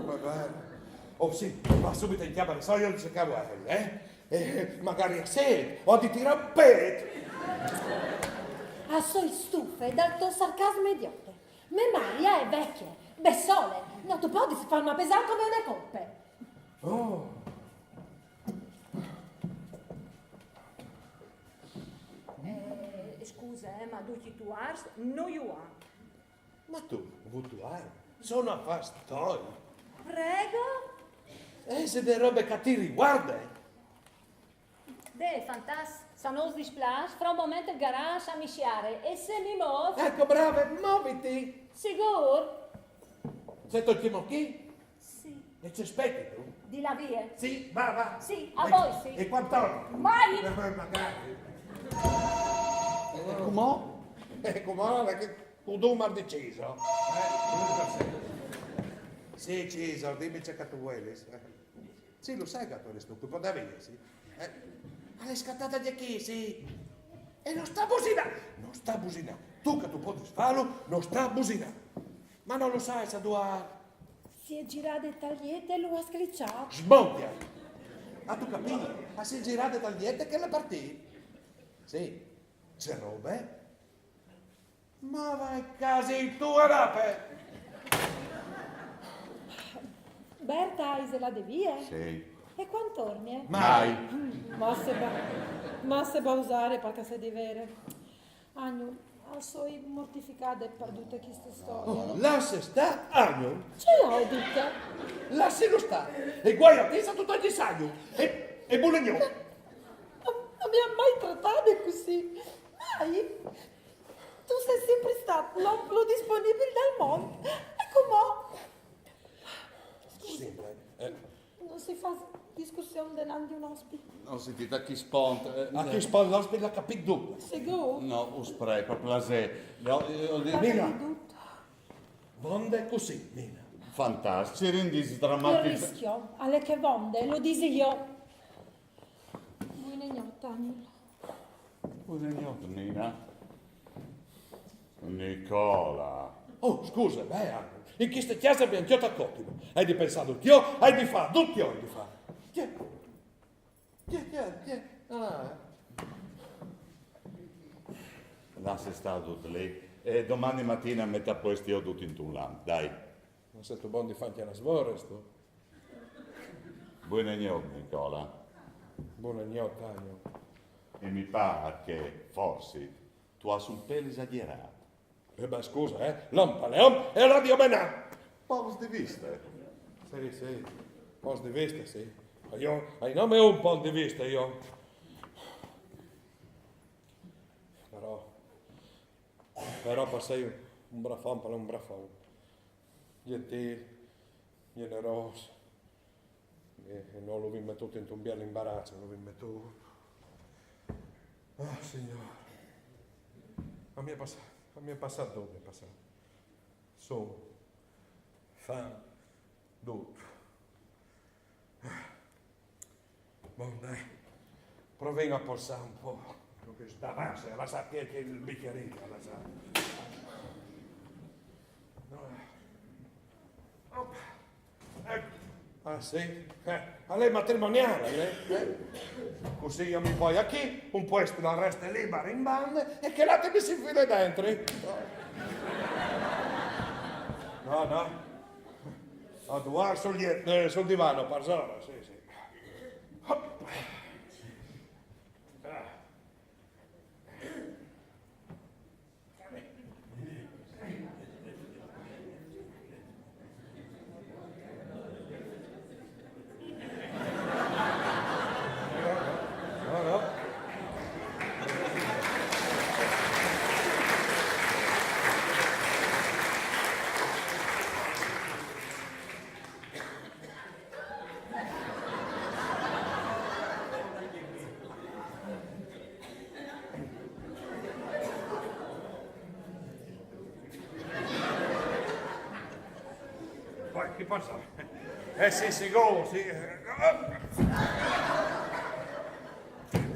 Vabbè. Oh sì, va subito in chiamare, so io non cercavo magari a sé, o di tirappet. Ah, sono stufe dal tuo sarcasmo idiota. Mia Maria è vecchia, Bessole, non tu puoi fare una pesante come una coppe. Oh. Scusa, ma tu tu ars, no io ha. Ma tu, vutuare, sono a fastoi. Prego? Se de robe che ti riguarda. Beh, fantastico. Se non dispiace, fra un momento il garage a misciare e se mi muovo. Ecco, brava, muoviti. Sicuro? Se tocchiamo chi? Sì. E ci aspetti tu? Di la via? Sì, va. Sì, a voi sì. E quanto? Mai! Magari. Come? Come che tu mi hai deciso? Sì, Cesar, dimmi c'è che tu vuoi. Sì, lo sai che tu eri stupido, potevi sì. Hai scattata di chi, sì. E non sta businando. Tu che tu puoi farlo, non sta businando. Ma non lo sai, se tu hai... Si è girato e tagliette e lo ha sclicciato. Smontia! Ah, tu capisci? Ma si è girato dal niente che le partì? Sì, c'è robe. Ma vai casi tu a rape! Berta, hai se la devie? Sì. E quando torni? Mai. Ma se va usare perché sei di vere. Agno, sono mortificata e perduta questa storia. Oh, lascia sta, Agno! Ce l'ho detta. Lascialo sta! E guai a te sa tutto il sagno! E bulegno! Non mi ha mai trattato così. Mai. Tu sei sempre stato l'omplo disponibile del mondo. E com'è? Sì, Non si fa discussione davanti a un ospite. Ho sentito chi sponta. a chi spalla l'ospite l'ha capito? Sicuro? No, un spray, per plaisir. Nina, vonde così, Nina. Fantastico, ci rendi Il sdrammatizzato. rischio, alle che vonde, lo disi io. Voi ne ignotta, Nina. Nicola. Oh, scusa, Anno. In questa chiesa abbiamo chiotto a coppino. Hai di pensare tutti, hai di fare, tutti hai di fare. Chi? Là sei stato lì. E domani mattina a metà posto io tutto in Tunland. Dai. Non sei tu buon di farti una svorra, sto. Buona notte, Nicola. Buona notte, Agno. E mi pare che forse tu hai un pelo esagerato. Beh, scusa, L'ompaleon e la diomenà. Poco di vista. Sì. Posso di vista, sì. Ma io, hai nome un po' di vista, io. Però passai un brafon per un brafon. Gentile, generoso. E non lo vi mettuto in un bel imbarazzo, lo vi mettuto. Ah, Signore. A me è passato dove è passato? Sono, fame, tutto. Buon dai, proviamo a posare un po'. Che sta base, la sa che il bicchierino, la sa. Ecco. Ah sì? A lei matrimoniale, lei? Così io mi poi a chi? Un posto la resta libera in bande e che l'altro mi si infila dentro. No. A due sul divano, parzona, sì. passa? Sì, sicuro, sì.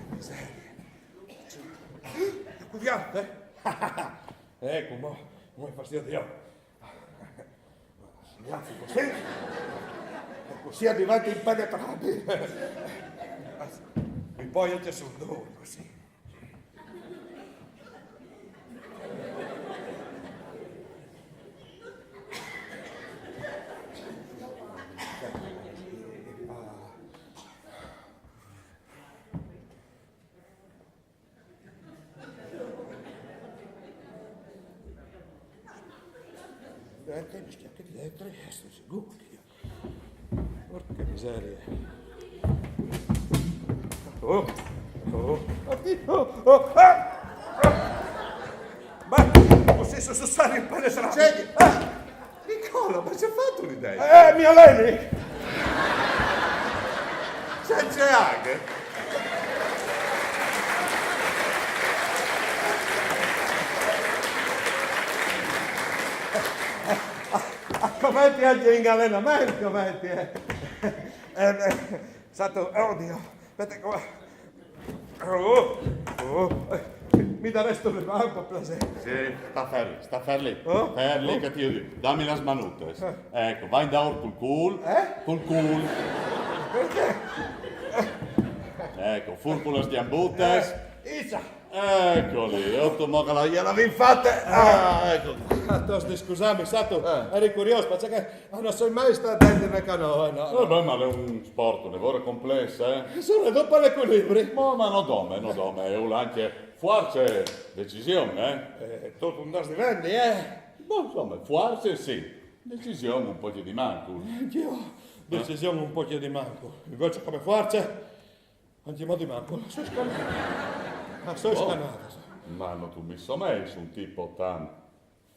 Miseria. Accudiate? Ecco, mo è fastidio. Schiaffi così. E così diventa impenetrabile. E poi anche sul dove, così. Mi stiacca di dentro e sto sicuro che io. Porca miseria. Ma così sono stati impenetrati. Senti, Nicola, ma ci hai fatto un'idea? Mio Leni! Senza anche? Commenti anche in allenamento, commenti. Stato, oddio, aspetta qua. Mi daresti le mani per piacere? Sì, sta ferli. Oh? Ferli che ti dico. Dammi la smanutes. Ecco, vai in down col cool. Col cool. Perché? Ecco, furculas di ambutes. Isa! Eccoli, 8 mogala, gliel'avevi fatte. Ecco. Tosti, scusami, stato, eri curioso, perché non so mai stato dentro nel canoe, no? Vabbè, ma è un sport, un lavoro complesso, Sono dopo l'equilibrio. Ma non dome, è anche forse decisione, Tu un dos di vendi, Boh, insomma, forse sì, decisione un po' di manco. Anch'io, decisione un po' di manco. Invece come forza, andiamo di manco. Sono scanato. Sono scanato. Ma non tu mi so messo un tipo tan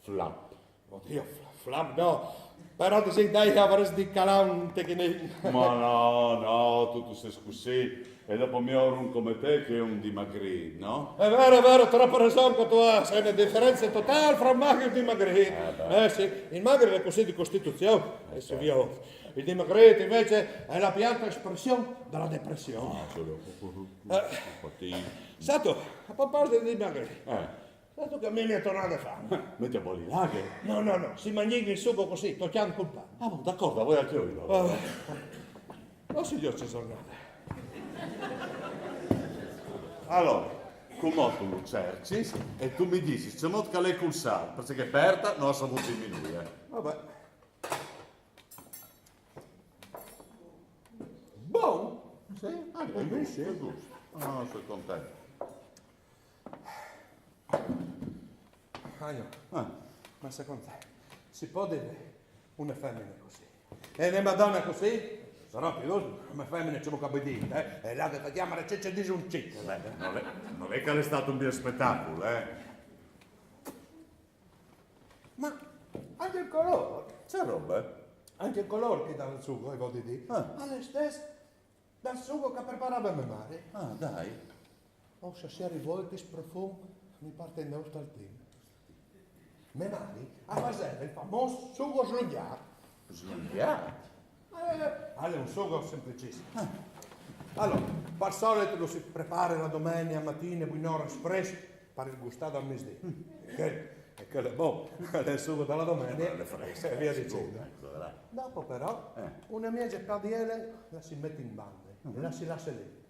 flap. Oddio, flam, no. Però ti dai avresti calare un tecnico. Ma no, tu sei così. E dopo mi ho un come te che è un dimagrì, no? È vero, troppo ragione che tu hai. Sei una differenza totale fra magro e dimagrito. Sì, il magro è così di costituzione. E si via. Il dimagrito invece è la pianta espressione della depressione. Sato, a proposito di dimagrito. Sato che a me mi è tornata fame. Metti a bolli laghe. No, si mangia il sugo così, togliamo col pane. Ah, boh, d'accordo, voi anche io. Oh signor Cesarnate. Allora, come tu lo cerci e tu mi dici, se non che lei culsare, perché Berta non ha saputo diminuire. Vabbè. Buon? Sì? Ah, è giusto, è giusto. Ah, sono contento. Ma secondo te si può dire una femmina così? E una madonna così? Sarà più come femmine ci può dire, E là che ti chiamano ciccia di un ciccio. Non è che è stato un bel spettacolo, Ma anche il colore, C'è roba? anche il colore che dà il sugo, voglio dire, alle stesse dal sugo che preparava mia madre. Ah, dai. Se si rivolti profumo, mi parte in nostra al team. Mia madre ha fatto il famoso sugo slugnato. Slunghiato? È un sugo semplicissimo. Allora, per solito lo si prepara la domenica mattina, un'ora espresso, per il gustato al mesdì. E quello è buono, è il sugo della domenica e via dicendo. Dopo però, una mezza padiele la si mette in bande e la si lascia lì.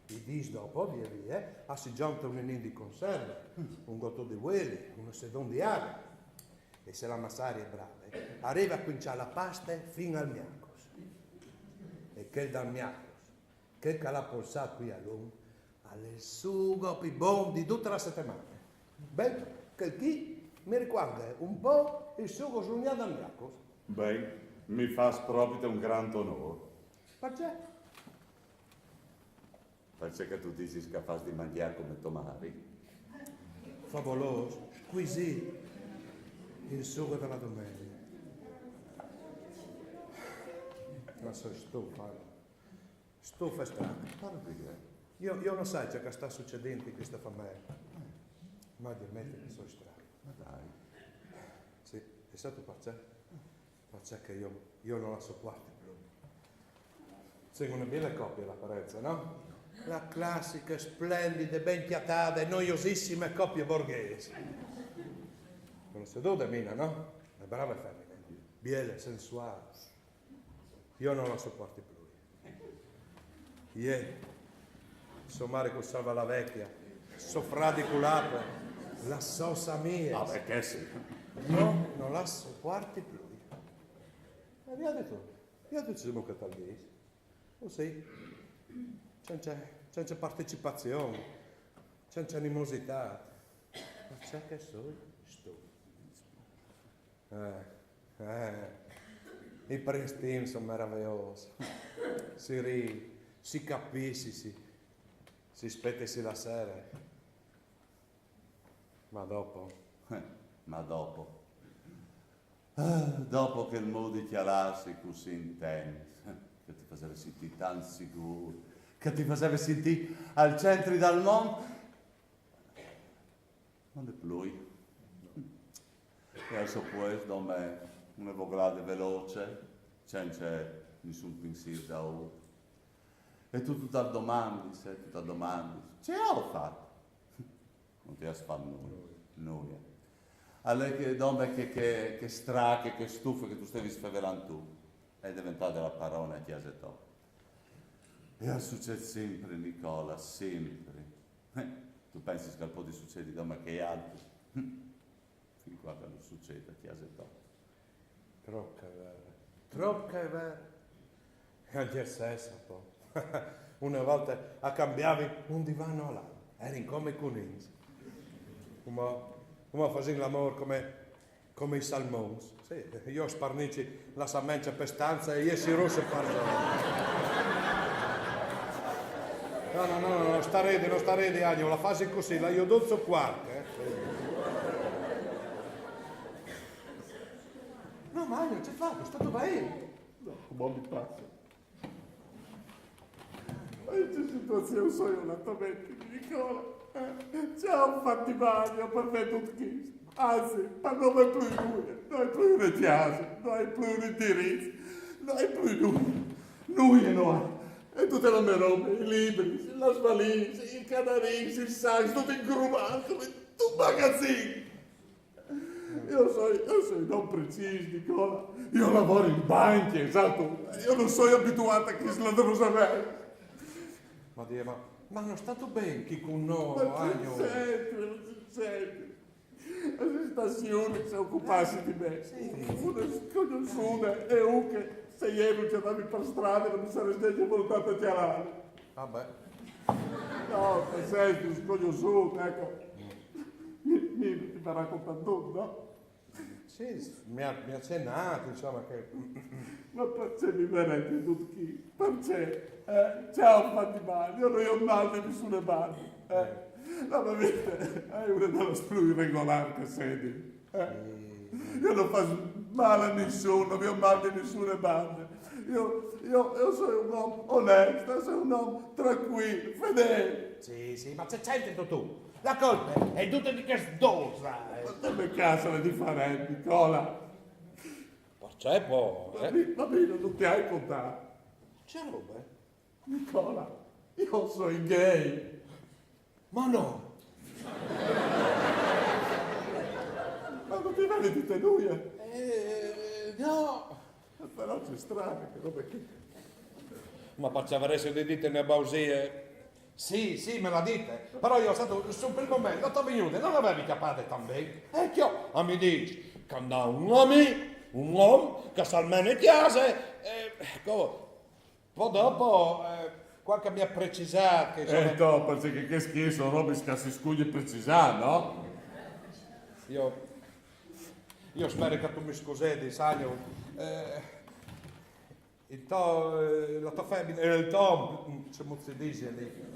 I dis dopo, via, si giunta un inino di conserva, un gotto di ueli, un sedone di aglio. E se la massaria è brava, arriva a cominciare la pasta fino al miacos. E che dal miacos, che l'ha polsato qui a lungo, ha il sugo più buono di tutta la settimana. Beh, che chi mi ricorda un po' il sugo slugnato al miacos. Beh, mi fa proprio un gran onore. Perché? Perché tu dici capace di mangiare come Tomari? Favoloso, squisito, il sugo della domenica. Ma sono stufa e stanca. Io non sai ciò che sta succedendo in questa famiglia, ma ovviamente che sono strano. Ma dai. Sì, e sai tu perché? Perché che io io non la sopporto più. Sono una bella coppia l'apparenza, no? La classica, splendida, ben piattata e noiosissima coppia borghese. Sono seduta Mina, no? Una brava femmina, biele, sensuale. Io non la sopporto più. Ieri, somare con Salva la vecchia, soffradi culato, la sosa mia. Vabbè, che sì. No, non la sopporto più. E vi ha detto ci siamo catalisi. Oh sì, senza partecipazione, senza animosità. Ma c'è che sono stupido. I pristini sono meravigliosi. Si ride, si capisce, si spettesi la sera. Ma dopo? Ma dopo? Dopo che il modo di chiararsi così intenso, che ti faceva sentire tan sicuro, che ti faceva sentire al centro del mondo, non è più. E adesso poi, dove una voglia veloce, senza nessun pensiero da ora. E tu ti domandi, ce l'ho fatto? Non ti has fatto nulla. Allora che dome che strache, che stufe che tu stavi sfeverando tu, è diventata la parola a chiesa tua. E succede sempre, Nicola, sempre. Tu pensi che può succedere dome che altri? Fin qua che non succede a chiesa tua. Troppo è vero. E anche stessa, poi. Una volta cambiavi un divano all'anno, eri come conigli. Come facevi l'amore come i salmoni. Sì, io sparnici la sammencia per stanza e io si rosse parlo. No, non sta redi, Agno, la fase così, la io dozzo quarta. No, ma Agno, c'è fatto, è stato bene. No, come mi passa? Ma in questa situazione sono io l'attamente di Nicola. Ciao, fatti bagno per me tutto questo. Anzi, ma non è più lui, non è più una chiesa, non è più un indirizzo, non è più lui. Lui è noi. E tutte le mie robe, i libri, la svalise, i canarini, il sax, tutto ingrumato, tutto magazzino. Io sono non preciso, Nicola. Io lavoro in banche, esatto. Io non sono abituato a chi sladrosamente. Ma Dio, ma non è stato bene chi con noi, Agno. Senti. La stazione si occupasse di me. Una sconosciuta e un che se ieri non ci andavi per strada non mi sarei neanche voluto a chiarare. Vabbè. No, senti, sconosciuto, ecco. Mi sta raccontando, no? Sì, mi ha accennato, insomma, che... Ma perché mi verrete tutti chi? Perché? Ciao, fatti male, io non ho male di nessuna mano. No, ma vedete, è una delle più irregolari che sedi. Io non faccio male a nessuno, non ho male di nessuna banda. Io sono un uomo onesto, sono un uomo tranquillo, fedele. Sì, ma c'è sentito tu. La colpa è tutta di che sdosa. Ma come cazzo è differente, Nicola? C'è poi, Va bene, non ti hai contato. C'è roba, Nicola, io sono gay. Ma no. Ma non ti vedi di te lui? No. Però c'è strano, che roba che... Ma facciavaresti di dite ne bausie? Sì, me la dite. Però io stato sul primo momento, ti venuto, non l'avevi capito tan bene. E che a mi dici, che andà un uomo che sa almeno in chiesa, poi dopo, qualche mi ha precisato che... insomma, dopo, perché che schifo, robe che si scuglie precisare, no? Io spero che tu mi scusetti, Sagno. La tua femmina, il Tom, come si dice lì?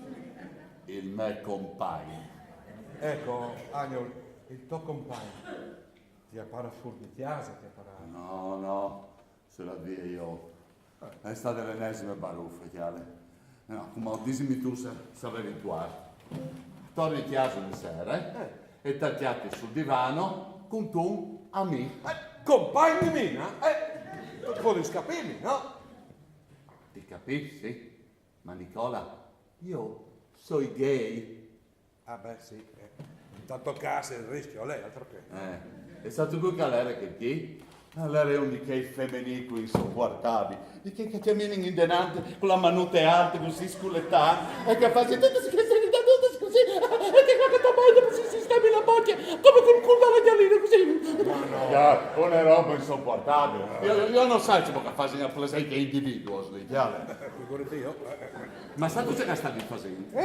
Il mio compagno. Ecco, Agno, il tuo compagno ti appara fuori di chiesa, ti appara... No, se la via io. È stata l'ennesima baruffa, chiale. No, come dimmi tu se avevi tuato. Torni a casa di sera e t'acchiappi sul divano con tu a me. Compagni mia? Tu vuoi capirmi, no? Ti capisci? Ma Nicola, io sono gay. Ah beh sì, in tanto caso il rischio lei, altro che. È stato tu che lei che chi? Allora è un di quei femminicoli insopportabili, di che camminano in denante con la manute alte, così sculettando, e che fanno tutte schiazzate da tutte così, e che quando tagliano si sistemi la bocca, come con il culo alla gallina così. No. Una roba insopportabile. Io non so come fare a plesare che individuo, chiaro? Figurati io. Ma sa tu ce ne stavi facendo?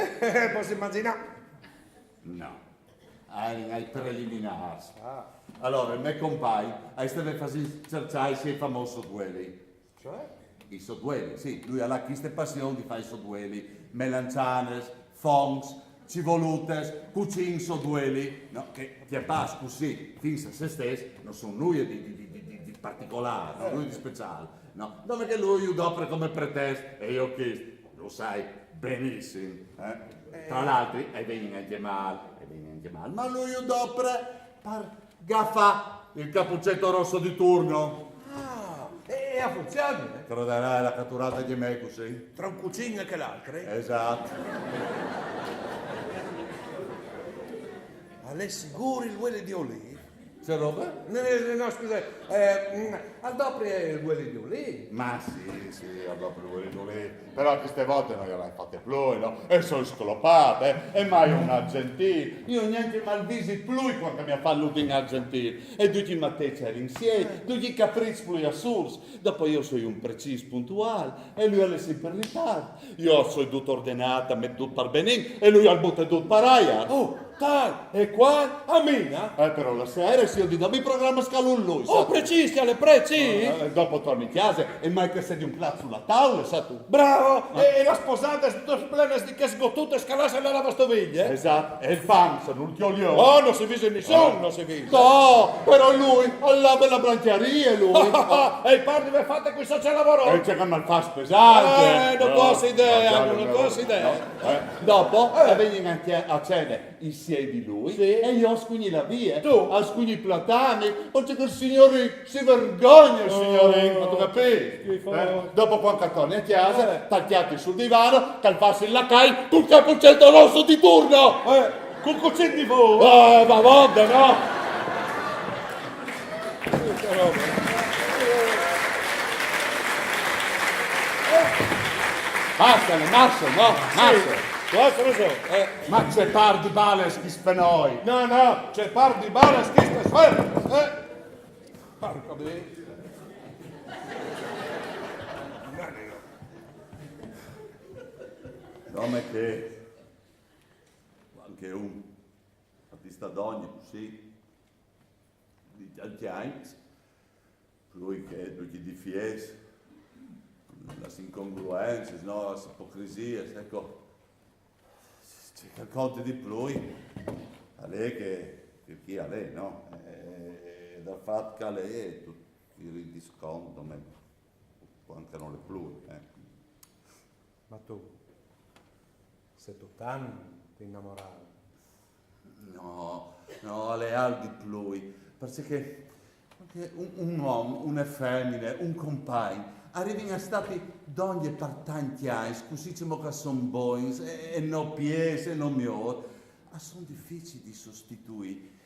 Posso immaginare. No. Ai preliminari. Allora, il mio compagno, stava facendo cercare se è famoso duelli. Cioè? I soddueli, sì, lui ha questa passione di fare i soddueli, melanzanes, fongs, civolutes, cucini soddueli, no, che ti passa così, finse a se stesso, non sono nulla di particolare, no, nulla di speciale, no, dove che lui udopre come pretesto, e io che lo sai benissimo, tra l'altro è venuto anche male, ma lui udopre per gaffa il cappuccetto rosso di turno. E a funzione, Crederai la catturata di me così? tra un cucino e l'altro. Esatto. Alle sicuri il uele di olive? C'è roba? No, scusa, al dopo è il uele di olive. Ma sì, dopo lo volevo lì. Però queste volte non gliel'hai fatte più, no? E sono sclopate, e mai un argentino. Io neanche mal visit più quando mi ha fatto in argentino. E tutti i mattini c'eri insieme, tutti i capricci più assurdi. Dopo io sono un preciso puntuale, e lui è sempre in ritardo. Io sono tutto ordinata, mi tutto per benissimo, e lui al butto tutto per aia. Oh, dai, e qua a Mina? Però la sera si io mi programma scalun lui. Oh, precisi, alle preci? Dopo torni in casa e mai che sei di un piatto sulla tavola, sa tu? Bravo! E la sposata è tutta splena di che sgottute scalasse la lavastoviglie? Esatto, e il pan, sono un chiolione. Oh, non si vise nessuno, non si vise. No, però lui allava la branchiaria, lui. E il par dove fate qui c'è lavoro? E c'è che mal fa pesante. Non posso idea, non posso idea. Dopo veniamo anche a cena insieme di lui e io scugni la via. Tu? A scugni i platani, oltre che il signore si vergogna il signore, ma tu capisci? Dopo quando torni a casa, tagliati sul divano, calfarsi il lacai, col cappuccetto rosso di turno. Con cucino di fu. Ma vabbè, no? Massa, no? Massa. Questo lo so. Ma c'è par di bale schispenoi. No, c'è par di bala schista sferra. Porca bene. Come che anche un artista d'ogni così di tanti anni, lui che di fies, le incongruenze, no, le ipocrisie, ecco, c'è qualcosa di più a lei che chi a lei, no? E dal fatto che a lei è tutto il disconto, ma anche non le più, Ma tu, sei tu tanto innamorato? No, lei ha di più, perché un uomo, una femmina, un compagno, arrivano a stati d'ogni per tanti anni, così che sono buoni, e non piese, e non migliori, ma sono difficili di sostituire.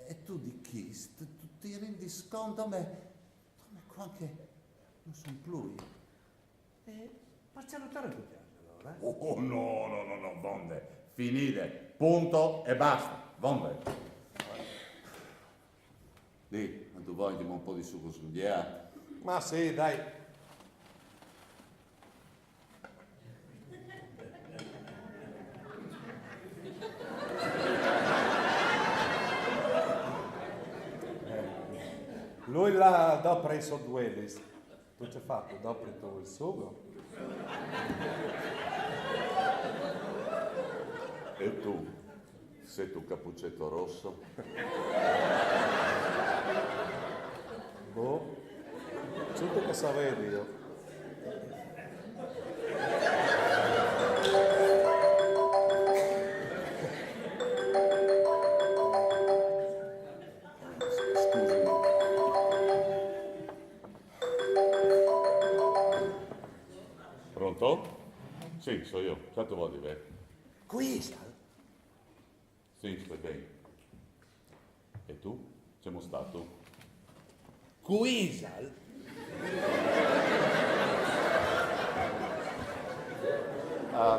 E tu di chi? Tu ti rendi conto, ma qua che non sono più. Facciamo notare tutti allora. Oh no, bombe. Finite, punto e basta. Bombe. Lì, non tu vuoi un po' di succo sul ghiaccio? Ma sì, dai. Lui l'ha dopo i soddueli. Tu ci hai fatto dopo il sugo? E tu? Sei tu cappuccetto rosso? Boh, tutto che sapevi io. Scusami. Sì, so io, certo vuol dire. Quisal? Sì, stai bene. E tu? Siamo stato? Quisal?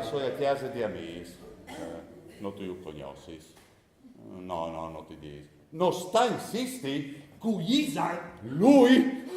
Sono a casa di amici. Non ti conosci? No, non ti dico. Non sta insisti? Quisal? Lui?